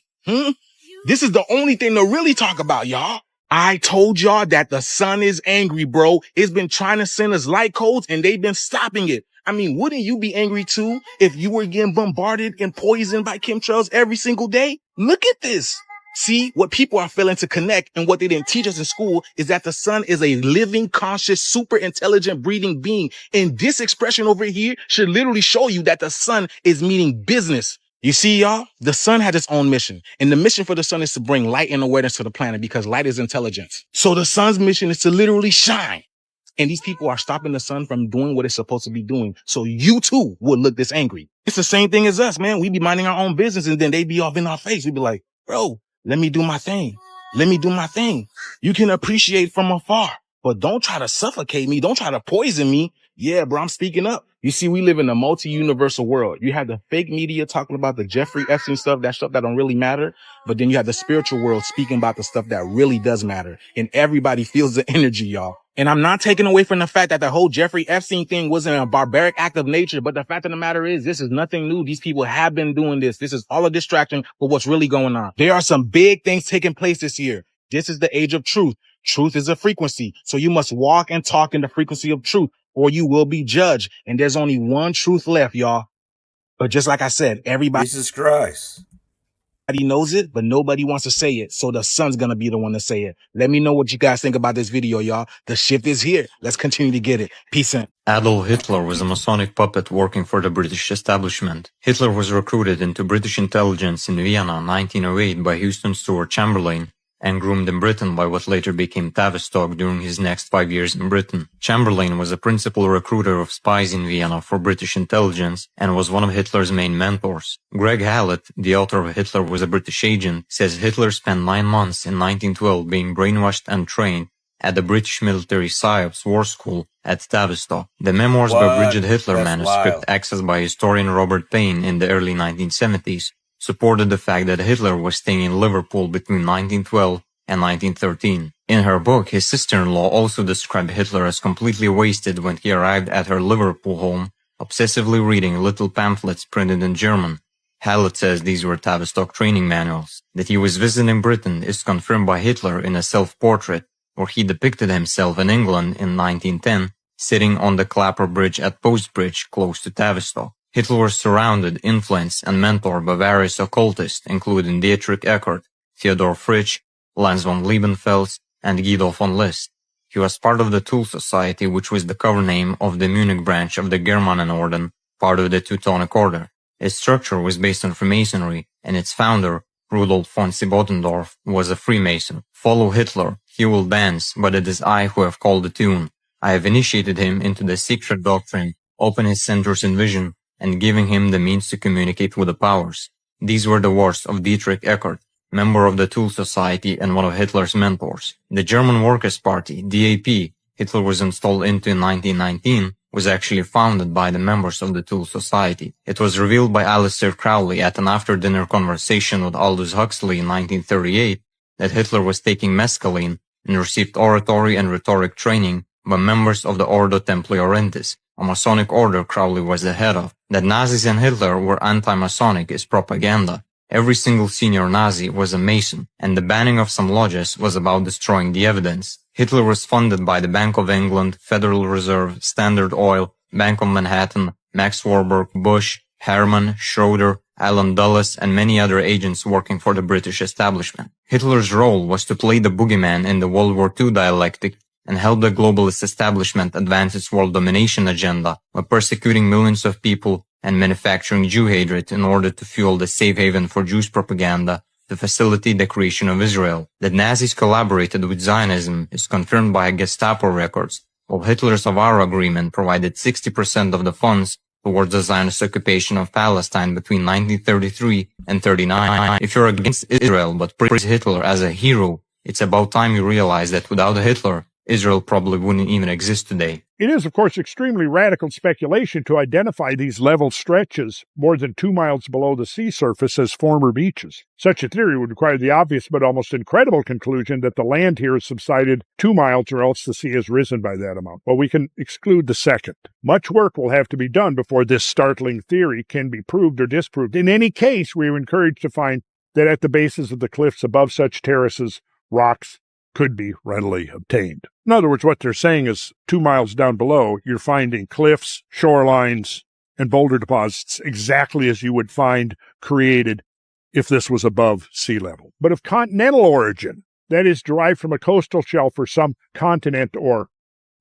This is the only thing to really talk about, y'all. I told y'all that the sun is angry, bro. It's been trying to send us light codes and they've been stopping it. I mean, wouldn't you be angry too if you were getting bombarded and poisoned by chemtrails every single day? Look at this. See, what people are failing to connect and what they didn't teach us in school is that the sun is a living, conscious, super intelligent, breathing being. And this expression over here should literally show you that the sun is meaning business. You see, y'all, the sun has its own mission. And the mission for the sun is to bring light and awareness to the planet because light is intelligence. So the sun's mission is to literally shine. And these people are stopping the sun from doing what it's supposed to be doing. So you too would look this angry. It's the same thing as us, man. We be minding our own business and then they be off in our face. We be like, bro, let me do my thing. Let me do my thing. You can appreciate from afar, but don't try to suffocate me. Don't try to poison me. Yeah, bro, I'm speaking up. You see, we live in a multi-universal world. You have the fake media talking about the Jeffrey Epstein stuff that don't really matter. But then you have the spiritual world speaking about the stuff that really does matter. And everybody feels the energy, y'all. And I'm not taking away from the fact that the whole Jeffrey Epstein thing wasn't a barbaric act of nature. But the fact of the matter is, this is nothing new. These people have been doing this. This is all a distraction for what's really going on. There are some big things taking place this year. This is the age of truth. Truth is a frequency. So you must walk and talk in the frequency of truth, or you will be judged. And there's only one truth left, y'all. But just like I said, everybody Jesus Christ. knows it, but nobody wants to say it. So the sun's going to be the one to say it. Let me know what you guys think about this video, y'all. The shift is here. Let's continue to get it. Peace out. Adolf Hitler was a Masonic puppet working for the British establishment. Hitler was recruited into British intelligence in Vienna in 1908 by Houston Stewart Chamberlain and groomed in Britain by what later became Tavistock during his next 5 years in Britain. Chamberlain was a principal recruiter of spies in Vienna for British intelligence and was one of Hitler's main mentors. Greg Hallett, the author of Hitler Was a British Agent, says Hitler spent 9 months in 1912 being brainwashed and trained at the British military PSYOPs war school at Tavistock. The Memoirs by Bridget Hitler That's manuscript, wild. accessed by historian Robert Payne in the early 1970s, supported the fact that Hitler was staying in Liverpool between 1912 and 1913. In her book, his sister-in-law also described Hitler as completely wasted when he arrived at her Liverpool home, obsessively reading little pamphlets printed in German. Hallett says these were Tavistock training manuals. That he was visiting Britain is confirmed by Hitler in a self-portrait, where he depicted himself in England in 1910, sitting on the Clapper Bridge at Post Bridge close to Tavistock. Hitler was surrounded, influenced, and mentored by various occultists, including Dietrich Eckart, Theodor Fritsch, Lanz von Liebenfels, and Guido von List. He was part of the Tool Society, which was the cover name of the Munich branch of the Germanenorden, part of the Teutonic Order. Its structure was based on Freemasonry, and its founder, Rudolf von Siebotendorf, was a Freemason. Follow Hitler, he will dance, but it is I who have called the tune. I have initiated him into the secret doctrine, open his centers in vision, and giving him the means to communicate with the powers. These were the words of Dietrich Eckart, member of the Tool Society and one of Hitler's mentors. The German Workers' Party, DAP, Hitler was installed into in 1919, was actually founded by the members of the Tool Society. It was revealed by Aleister Crowley at an after-dinner conversation with Aldous Huxley in 1938 that Hitler was taking mescaline and received oratory and rhetoric training by members of the Ordo Templi Orientis, a Masonic order Crowley was the head of. That Nazis and Hitler were anti-Masonic is propaganda. Every single senior Nazi was a Mason, and the banning of some lodges was about destroying the evidence. Hitler was funded by the Bank of England, Federal Reserve, Standard Oil, Bank of Manhattan, Max Warburg, Bush, Herman, Schroeder, Alan Dulles, and many other agents working for the British establishment. Hitler's role was to play the boogeyman in the World War II dialectic and help the globalist establishment advance its world domination agenda by persecuting millions of people and manufacturing Jew hatred in order to fuel the safe haven for Jews propaganda to facilitate the creation of Israel. That Nazis collaborated with Zionism is confirmed by Gestapo records, while Hitler's Avara Agreement provided 60% of the funds towards the Zionist occupation of Palestine between 1933 and 39. If you're against Israel but praise Hitler as a hero, it's about time you realize that without Hitler, Israel probably wouldn't even exist today. It is, of course, extremely radical speculation to identify these level stretches more than 2 miles below the sea surface as former beaches. Such a theory would require the obvious but almost incredible conclusion that the land here has subsided 2 miles or else the sea has risen by that amount. Well, we can exclude the second. Much work will have to be done before this startling theory can be proved or disproved. In any case, we are encouraged to find that at the bases of the cliffs above such terraces, rocks could be readily obtained. In other words, what they're saying is 2 miles down below, you're finding cliffs, shorelines, and boulder deposits exactly as you would find created if this was above sea level. But of continental origin, that is derived from a coastal shelf or some continent or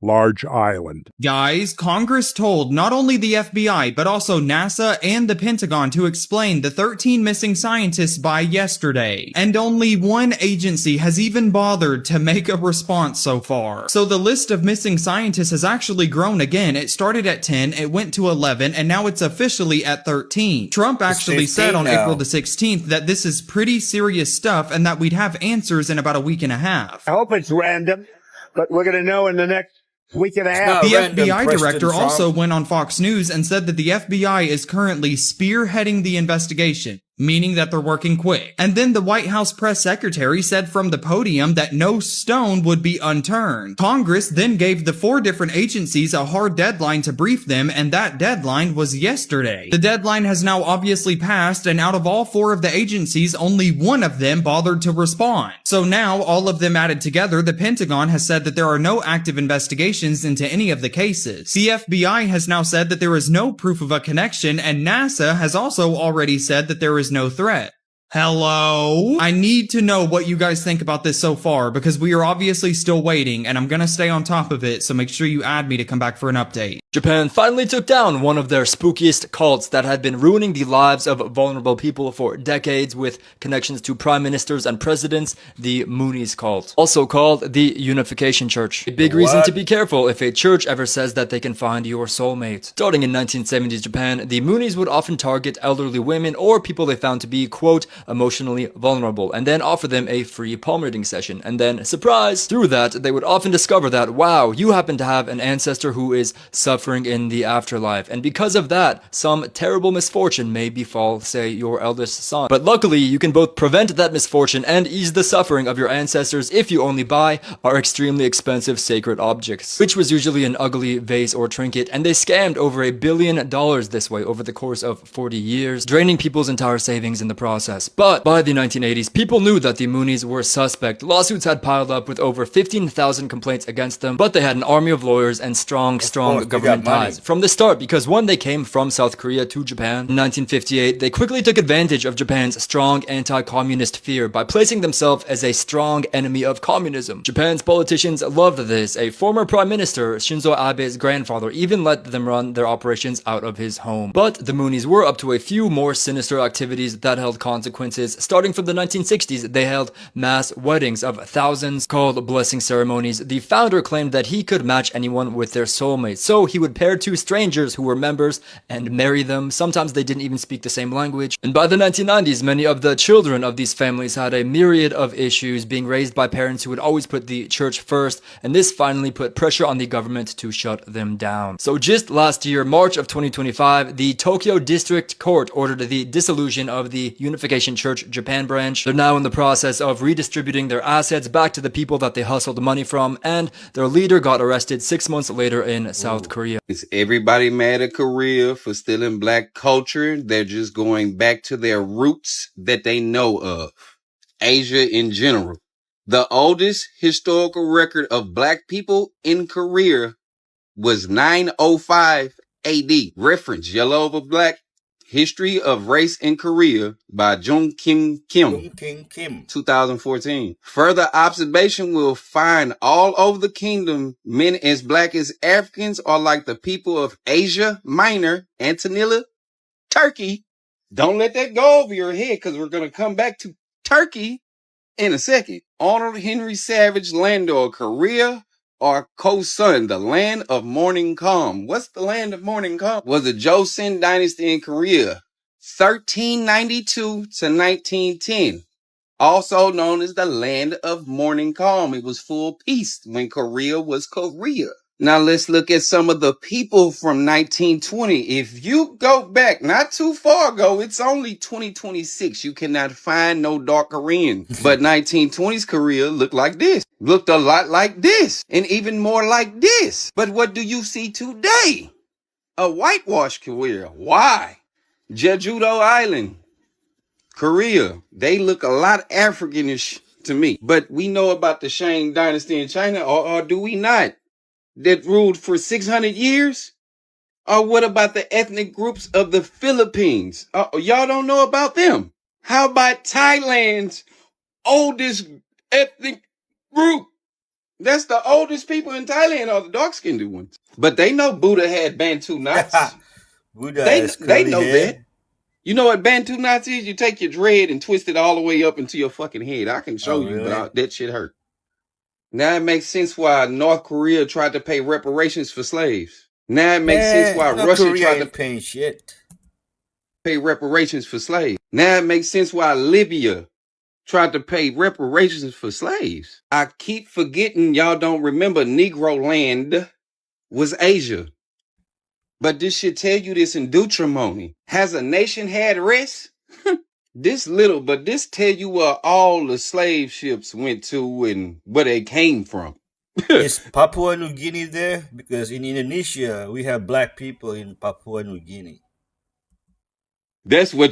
large island. Guys, Congress told not only the FBI, but also NASA and the Pentagon to explain the 13 missing scientists by yesterday. And only one agency has even bothered to make a response so far. So the list of missing scientists has actually grown again. It started at 10, it went to 11, and now it's officially at 13. Trump actually said on April the 16th that this is pretty serious stuff and that we'd have answers in about a week and a half. I hope it's random, but we're going to know in the next week and a half. The FBI director also went on Fox News and said that the FBI is currently spearheading the investigation, meaning that they're working quick. And then the White House press secretary said from the podium that no stone would be unturned. Congress then gave the 4 different agencies a hard deadline to brief them, and that deadline was yesterday. The deadline has now obviously passed, and out of all 4 of the agencies, only one of them bothered to respond. So now, all of them added together, the Pentagon has said that there are no active investigations into any of the cases. The FBI has now said that there is no proof of a connection, and NASA has also already said that there is no threat. Hello? I need to know what you guys think about this so far, because we are obviously still waiting, and I'm gonna stay on top of it, so make sure you add me to come back for an update. Japan finally took down one of their spookiest cults that had been ruining the lives of vulnerable people for decades with connections to prime ministers and presidents, the Moonies cult, also called the Unification Church. A big reason to be careful if a church ever says that they can find your soulmate. Starting in 1970s Japan, the Moonies would often target elderly women or people they found to be, quote, emotionally vulnerable, and then offer them a free palm reading session. And then, surprise, through that, they would often discover that, wow, you happen to have an ancestor who is suffering in the afterlife, and because of that, some terrible misfortune may befall, say, your eldest son. But luckily, you can both prevent that misfortune and ease the suffering of your ancestors if you only buy our extremely expensive sacred objects, which was usually an ugly vase or trinket, and they scammed over $1 billion this way over the course of 40 years, draining people's entire savings in the process. But by the 1980s, people knew that the Moonies were suspect. Lawsuits had piled up with over 15,000 complaints against them, but they had an army of lawyers and strong government ties from the start, because when they came from South Korea to Japan in 1958, they quickly took advantage of Japan's strong anti-communist fear by placing themselves as a strong enemy of communism. Japan's politicians loved this. A former prime minister, Shinzo Abe's grandfather, even let them run their operations out of his home. But the Moonies were up to a few more sinister activities that held consequences. Starting from the 1960s, they held mass weddings of thousands called blessing ceremonies. The founder claimed that he could match anyone with their soulmate, so he would pair 2 strangers who were members and marry them. Sometimes they didn't even speak the same language. And by the 1990s, many of the children of these families had a myriad of issues, being raised by parents who would always put the church first, and this finally put pressure on the government to shut them down. So just last year, March of 2025, the Tokyo District Court ordered the dissolution of the Unification Church Japan branch. They're now in the process of redistributing their assets back to the people that they hustled money from, and their leader got arrested 6 months later in South Korea. Is everybody mad at Korea for stealing black culture? They're just going back to their roots that they know of. Asia in general. The oldest historical record of black people in Korea was 905 AD. Reference Yellow Over Black, History of Race in Korea by Jung Kim Kim, 2014. Further observation will find all over the kingdom men as black as Africans are like the people of Asia Minor, Antonilla, Turkey. Don't let that go over your head, because we're going to come back to Turkey in a second. Arnold Henry Savage, land of Korea, or Kosun, the land of morning calm. What's the land of morning calm? Was the Joseon dynasty in Korea, 1392 to 1910. Also known as the land of morning calm. It was full peace when Korea was Korea. Now let's look at some of the people from 1920. If you go back not too far ago, it's only 2026. You cannot find no dark Korean. But 1920s Korea looked like this. Looked a lot like this. And even more like this. But what do you see today? A whitewashed Korea. Why? Jeju-do Island, Korea. They look a lot Africanish to me. But we know about the Shang dynasty in China, or do we not? That ruled for 600 years? Or what about the ethnic groups of the Philippines? Y'all don't know about them. How about Thailand's oldest ethnic group? That's the oldest people in Thailand are the dark-skinned ones. But they know Buddha had Bantu knots. they know that. You know what Bantu knots is? You take your dread and twist it all the way up into your fucking head. I can show you, but that shit hurt. Now it makes sense why North Korea tried to pay reparations for slaves. Now it makes sense why Russia tried to pay pay reparations for slaves. Now it makes sense why Libya tried to pay reparations for slaves. I keep forgetting y'all don't remember Negro land was Asia. But this should tell you this in Deuteronomy. Has a nation had rest? This little, but this tell you where all the slave ships went to and where they came from. Is Papua New Guinea there? Because in Indonesia, we have black people in Papua New Guinea. That's where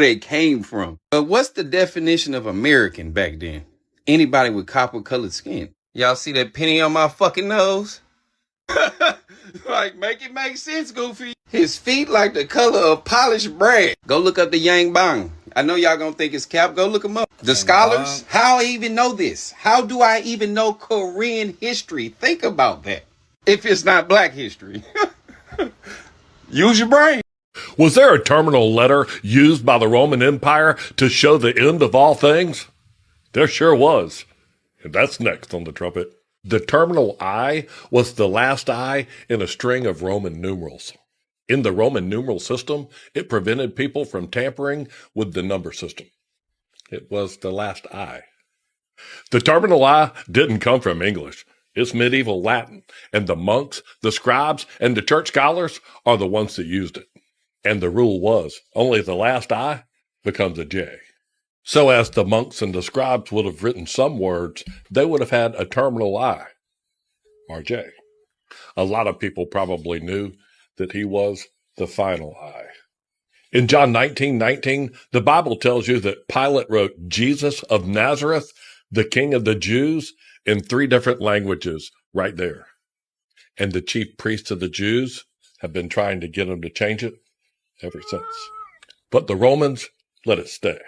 they came from. But what's the definition of American back then? Anybody with copper colored skin. Y'all see that penny on my fucking nose? Like, make it make sense, Goofy. His feet like the color of polished bread. Go look up the Yang Bang. I know y'all gonna think it's cap. Go look them up. The scholars, how I even know this? How do I even know Korean history? Think about that. If it's not black history. Use your brain. Was there a terminal letter used by the Roman Empire to show the end of all things? There sure was. And that's next on the trumpet. The terminal I was the last I in a string of Roman numerals. In the Roman numeral system, it prevented people from tampering with the number system. It was the last I. The terminal I didn't come from English. It's medieval Latin, and the monks, the scribes, and the church scholars are the ones that used it. And the rule was, only the last I becomes a J. So as the monks and the scribes would have written some words, they would have had a terminal I, or J. A lot of people probably knew that he was the final I. In John 19:19, the Bible tells you that Pilate wrote Jesus of Nazareth, the King of the Jews, in 3 different languages right there. And the chief priests of the Jews have been trying to get him to change it ever since. But the Romans let it stay.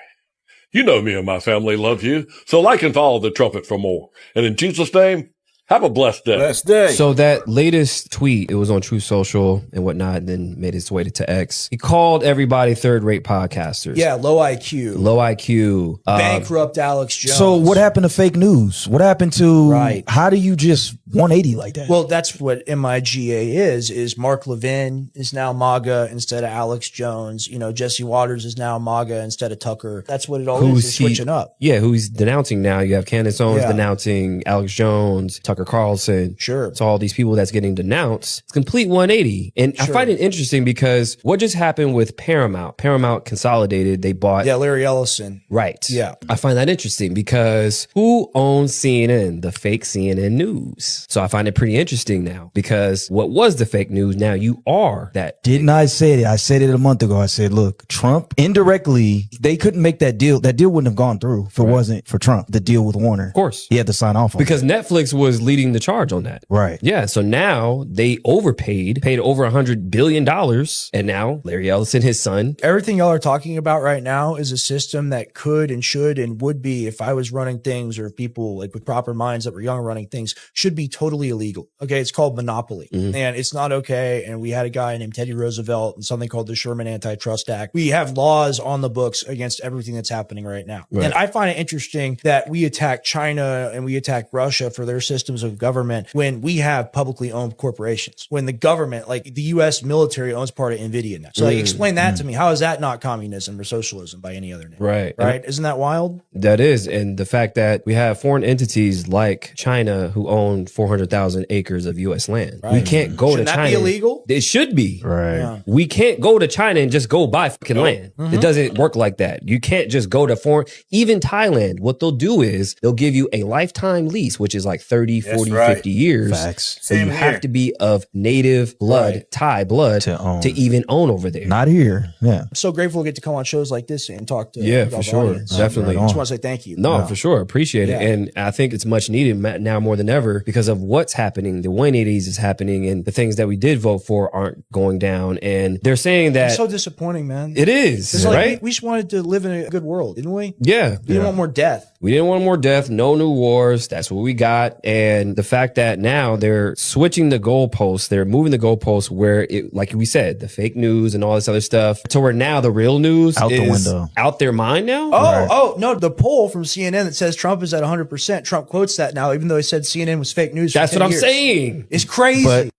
You know me and my family love you, so like and follow the trumpet for more. And in Jesus' name, have a blessed day. Blessed day. So that latest tweet, it was on True Social and whatnot, and then made its way to X. He called everybody third-rate podcasters. Yeah, low IQ. Low IQ. Bankrupt Alex Jones. So what happened to fake news? What happened to, how do you just 180 like that? Well, that's what MIGA is Mark Levin is now MAGA instead of Alex Jones. You know, Jesse Waters is now MAGA instead of Tucker. That's what it all is switching up. Yeah, who he's denouncing now. You have Candace Owens denouncing Alex Jones, Tucker Carlson. Sure. So all these people that's getting denounced. It's complete 180. And I find it interesting because what just happened with Paramount? Paramount consolidated. They bought. Yeah, Larry Ellison. Right. Yeah. I find that interesting because who owns CNN? The fake CNN news. So I find it pretty interesting now because what was the fake news? Now you are that. Didn't I say it? I said it a month ago. I said, look, Trump indirectly, they couldn't make that deal. That deal wouldn't have gone through if it wasn't for Trump, the deal with Warner. Of course. He had to sign off on because Netflix was leading the charge on that. Right. Yeah. So now they overpaid, paid over $100 billion. And now Larry Ellison, his son. Everything y'all are talking about right now is a system that could and should and would be, if I was running things or people like with proper minds that were young running things, should be be totally illegal. Okay. It's called monopoly and it's not okay. And we had a guy named Teddy Roosevelt and something called the Sherman Antitrust Act. We have laws on the books against everything that's happening right now. Right. And I find it interesting that we attack China and we attack Russia for their systems of government when we have publicly owned corporations, when the government, like the U.S. military owns part of NVIDIA now. So like, explain that to me. How is that not communism or socialism by any other name? Right. Right. Isn't that wild? That is. And the fact that we have foreign entities like China who own 400,000 acres of U.S. land. Right. We can't go Shouldn't to that China. be illegal? It should be. Right. Yeah. We can't go to China and just go buy fucking land. It doesn't work like that. You can't just go to foreign, even Thailand. What they'll do is they'll give you a lifetime lease, which is like 30, 40, 50 years. Facts. So you have to be of native blood, Thai blood to even own over there. Not here. Yeah. I'm so grateful to get to come on shows like this and talk to Yeah, the for sure. audience. Definitely. I just want to say thank you. No, for sure. Appreciate it. Yeah. And I think it's much needed now more than ever because of what's happening. The 180s is happening and the things that we did vote for aren't going down. And they're saying that It's so disappointing, man. it is, It's like right? we just wanted to live in a good world, didn't we? Yeah. We didn't want more death. We didn't want more death, no new wars. That's what we got. And the fact that now they're switching the goalposts, they're moving the goalposts where it, like we said, the fake news and all this other stuff to where now the real news Out the is window. out their mind now. Oh, no. The poll from CNN that says Trump is at 100%. Trump quotes that now, even though he said CNN was fake news. That's for what 10 I'm years. saying. It's crazy. But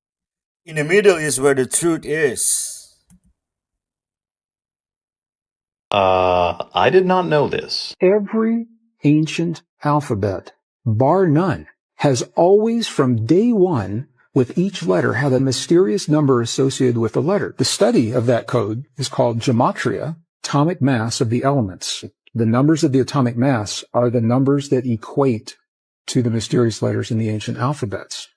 In the middle is where the truth is. I did not know this. Every ancient alphabet, bar none, has always from day one with each letter had a mysterious number associated with the letter. The study of that code is called gematria, atomic mass of the elements. The numbers of the atomic mass are the numbers that equate to the mysterious letters in the ancient alphabets.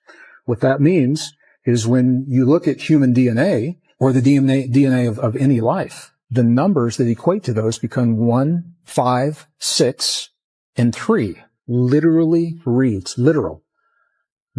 What that means is when you look at human DNA or the DNA of any life, the numbers that equate to those become 1, 5, 6, and 3. Literally reads, literal.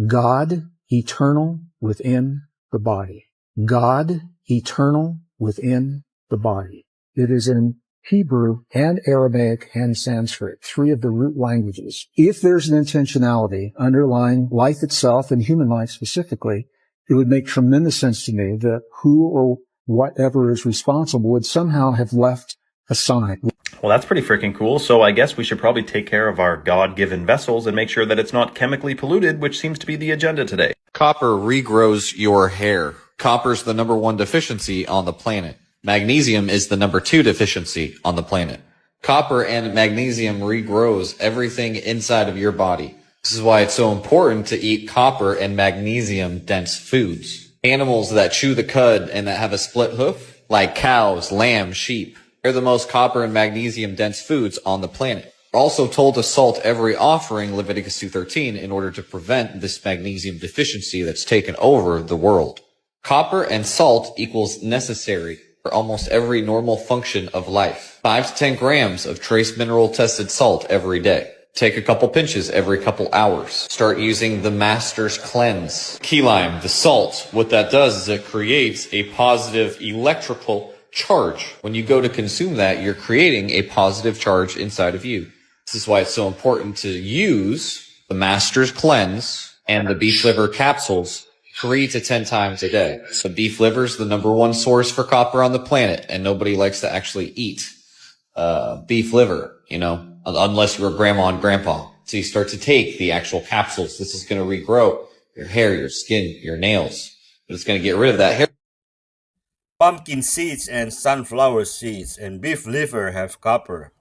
God eternal within the body. God eternal within the body. It is in Hebrew and Aramaic and Sanskrit, 3 of the root languages. If there's an intentionality underlying life itself and human life specifically, it would make tremendous sense to me that who or whatever is responsible would somehow have left a sign. Well, that's pretty freaking cool. So I guess we should probably take care of our God-given vessels and make sure that it's not chemically polluted, which seems to be the agenda today. Copper regrows your hair. Copper's the #1 deficiency on the planet. Magnesium is the #2 deficiency on the planet. Copper and magnesium regrows everything inside of your body. This is why it's so important to eat copper and magnesium dense foods. Animals that chew the cud and that have a split hoof, like cows, lambs, sheep, they're the most copper and magnesium dense foods on the planet. We're also told to salt every offering, Leviticus 2:13, in order to prevent this magnesium deficiency that's taken over the world. Copper and salt equals necessary for almost every normal function of life. 5 to 10 grams of trace mineral tested salt every day. Take a couple pinches every couple hours. Start using the Master's Cleanse. Key lime, the salt, what that does is it creates a positive electrical charge. When you go to consume that, you're creating a positive charge inside of you. This is why it's so important to use the Master's Cleanse and the beef liver capsules 3 to 10 times a day. So beef liver is the #1 source for copper on the planet, and nobody likes to actually eat beef liver, you know, unless you're a grandma and grandpa. So you start to take the actual capsules. This is going to regrow your hair, your skin, your nails. But it's going to get rid of that hair. Pumpkin seeds and sunflower seeds and beef liver have copper.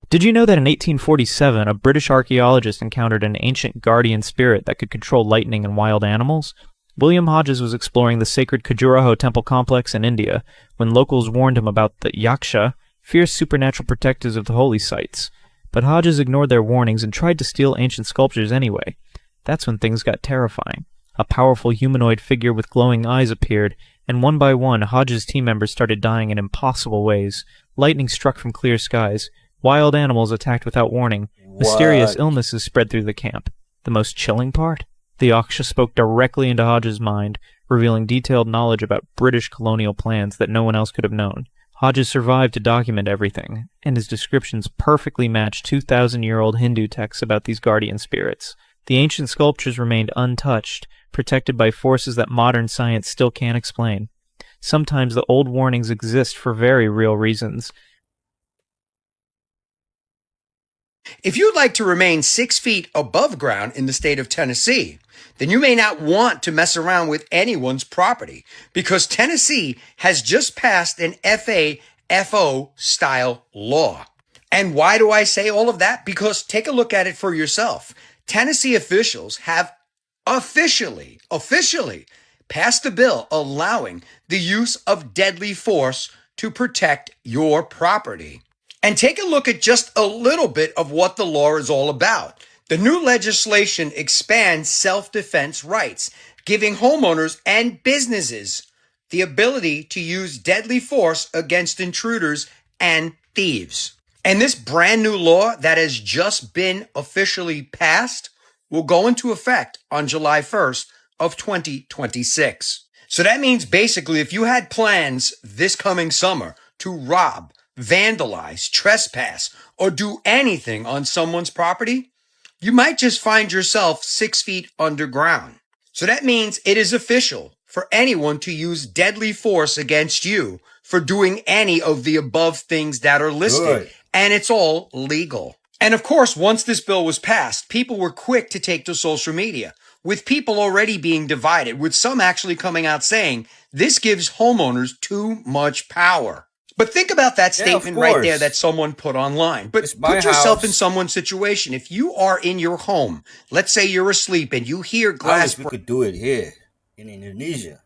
Did you know that in 1847, a British archaeologist encountered an ancient guardian spirit that could control lightning and wild animals? William Hodges was exploring the sacred Khajuraho temple complex in India when locals warned him about the Yaksha, fierce supernatural protectors of the holy sites. But Hodges ignored their warnings and tried to steal ancient sculptures anyway. That's when things got terrifying. A powerful humanoid figure with glowing eyes appeared, and one by one, Hodges' team members started dying in impossible ways. Lightning struck from clear skies. Wild animals attacked without warning. Mysterious illnesses spread through the camp. The most chilling part? The Yaksha spoke directly into Hodges' mind, revealing detailed knowledge about British colonial plans that no one else could have known. Hodges survived to document everything, and his descriptions perfectly matched 2,000-year-old Hindu texts about these guardian spirits. The ancient sculptures remained untouched, protected by forces that modern science still can't explain. Sometimes the old warnings exist for very real reasons. If you'd like to remain 6 feet above ground in the state of Tennessee, then you may not want to mess around with anyone's property, because Tennessee has just passed an FAFO style law. And why do I say all of that? Because take a look at it for yourself. Tennessee officials have officially passed a bill allowing the use of deadly force to protect your property. And take a look at just a little bit of what the law is all about. The new legislation expands self-defense rights, giving homeowners and businesses the ability to use deadly force against intruders and thieves. And this brand new law that has just been officially passed will go into effect on July 1st of 2026. So that means basically if you had plans this coming summer to rob, vandalize, trespass, or do anything on someone's property, you might just find yourself 6 feet underground. So that means it is official for anyone to use deadly force against you for doing any of the above things that are listed. Good. And it's all legal. And of course, once this bill was passed, people were quick to take to social media, with people already being divided, with some actually coming out saying this gives homeowners too much power. But think about that statement right there that someone put online. But put yourself in someone's situation. If you are in your home, let's say you're asleep and you hear glass break. We could do it here in Indonesia.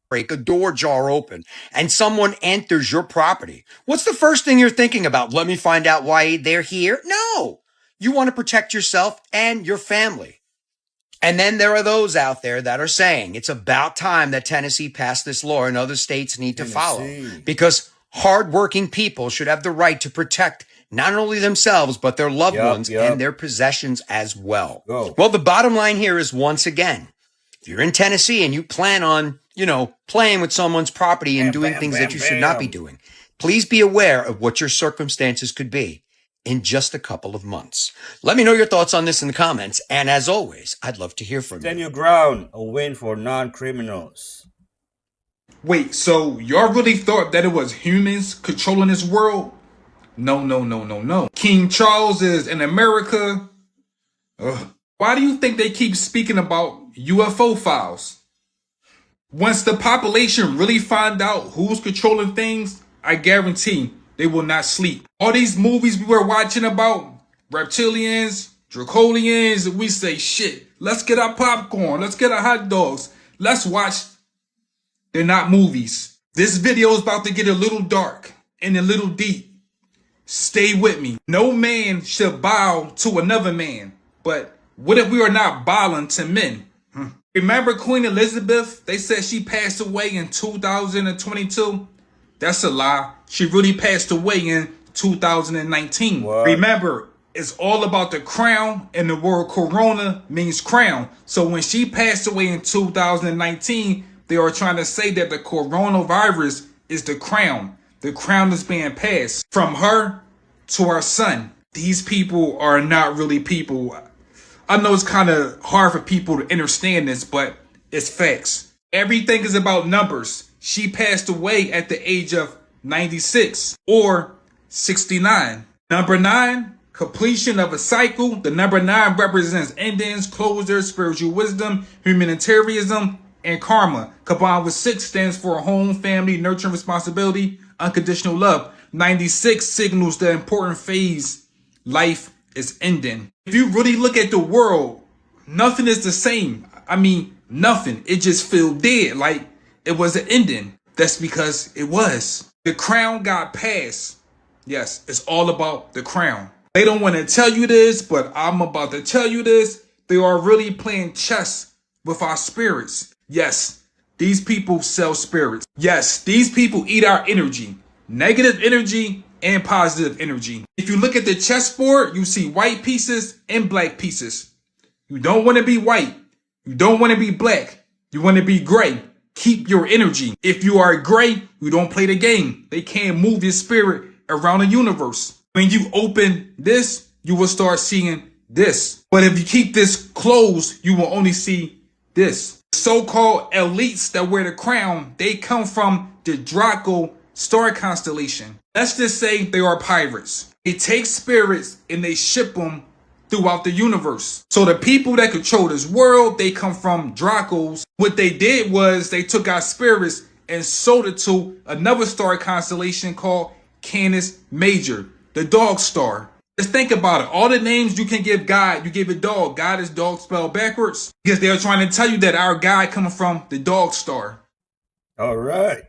Break, a door jar open, and someone enters your property. What's the first thing you're thinking about? Let me find out why they're here? No! You want to protect yourself and your family. And then there are those out there that are saying it's about time that Tennessee passed this law and other states need to follow, because hardworking people should have the right to protect not only themselves, but their loved ones and their possessions as well. Well, the bottom line here is, once again, if you're in Tennessee and you plan on, playing with someone's property and doing things that you should not be doing, please be aware of what your circumstances could be in just a couple of months. Let me know your thoughts on this in the comments. And as always, I'd love to hear from you. Stand your ground, a win for non-criminals. Wait, so y'all really thought that it was humans controlling this world? No. King Charles is in America. Why do you think they keep speaking about UFO files? Once the population really find out who's controlling things, I guarantee they will not sleep. All these movies we were watching about reptilians, draconians, we say, shit, let's get our popcorn, let's get our hot dogs, let's watch. They're not movies. This video is about to get a little dark and a little deep. Stay with me. No man should bow to another man. But what if we are not bowing to men? Remember Queen Elizabeth? They said she passed away in 2022. That's a lie. She really passed away in 2019. What? Remember, it's all about the crown, and the word corona means crown. So when she passed away in 2019, they are trying to say that the coronavirus is the crown. The crown is being passed from her to our son. These people are not really people. I know it's kind of hard for people to understand this, but it's facts. Everything is about numbers. She passed away at the age of 96 or 69. Number 9, completion of a cycle. The number 9 represents endings, closure, spiritual wisdom, humanitarianism, and karma. Combined with 6 stands for home, family, nurturing, responsibility, unconditional love. 96 signals the important phase life is ending. If you really look at the world, nothing is the same. I mean, nothing. It just feels dead, like it was an ending. That's because it was. The crown got passed. Yes, it's all about the crown. They don't want to tell you this, but I'm about to tell you this. They are really playing chess with our spirits. Yes, these people sell spirits. Yes, these people eat our energy. Negative energy and positive energy. If you look at the chessboard, you see white pieces and black pieces. You don't want to be white. You don't want to be black. You want to be gray. Keep your energy. If you are gray, you don't play the game. They can't move your spirit around the universe. When you open this, you will start seeing this. But if you keep this closed, you will only see this. So-called elites that wear the crown, they come from the Draco star constellation. Let's just say they are pirates. They take spirits and they ship them throughout the universe. So the people that control this world, they come from Dracos. What they did was they took our spirits and sold it to another star constellation called Canis Major, the dog star. Just think about it. All the names you can give God, you give a dog. God is dog spelled backwards because they're trying to tell you that our God coming from the dog star. All right.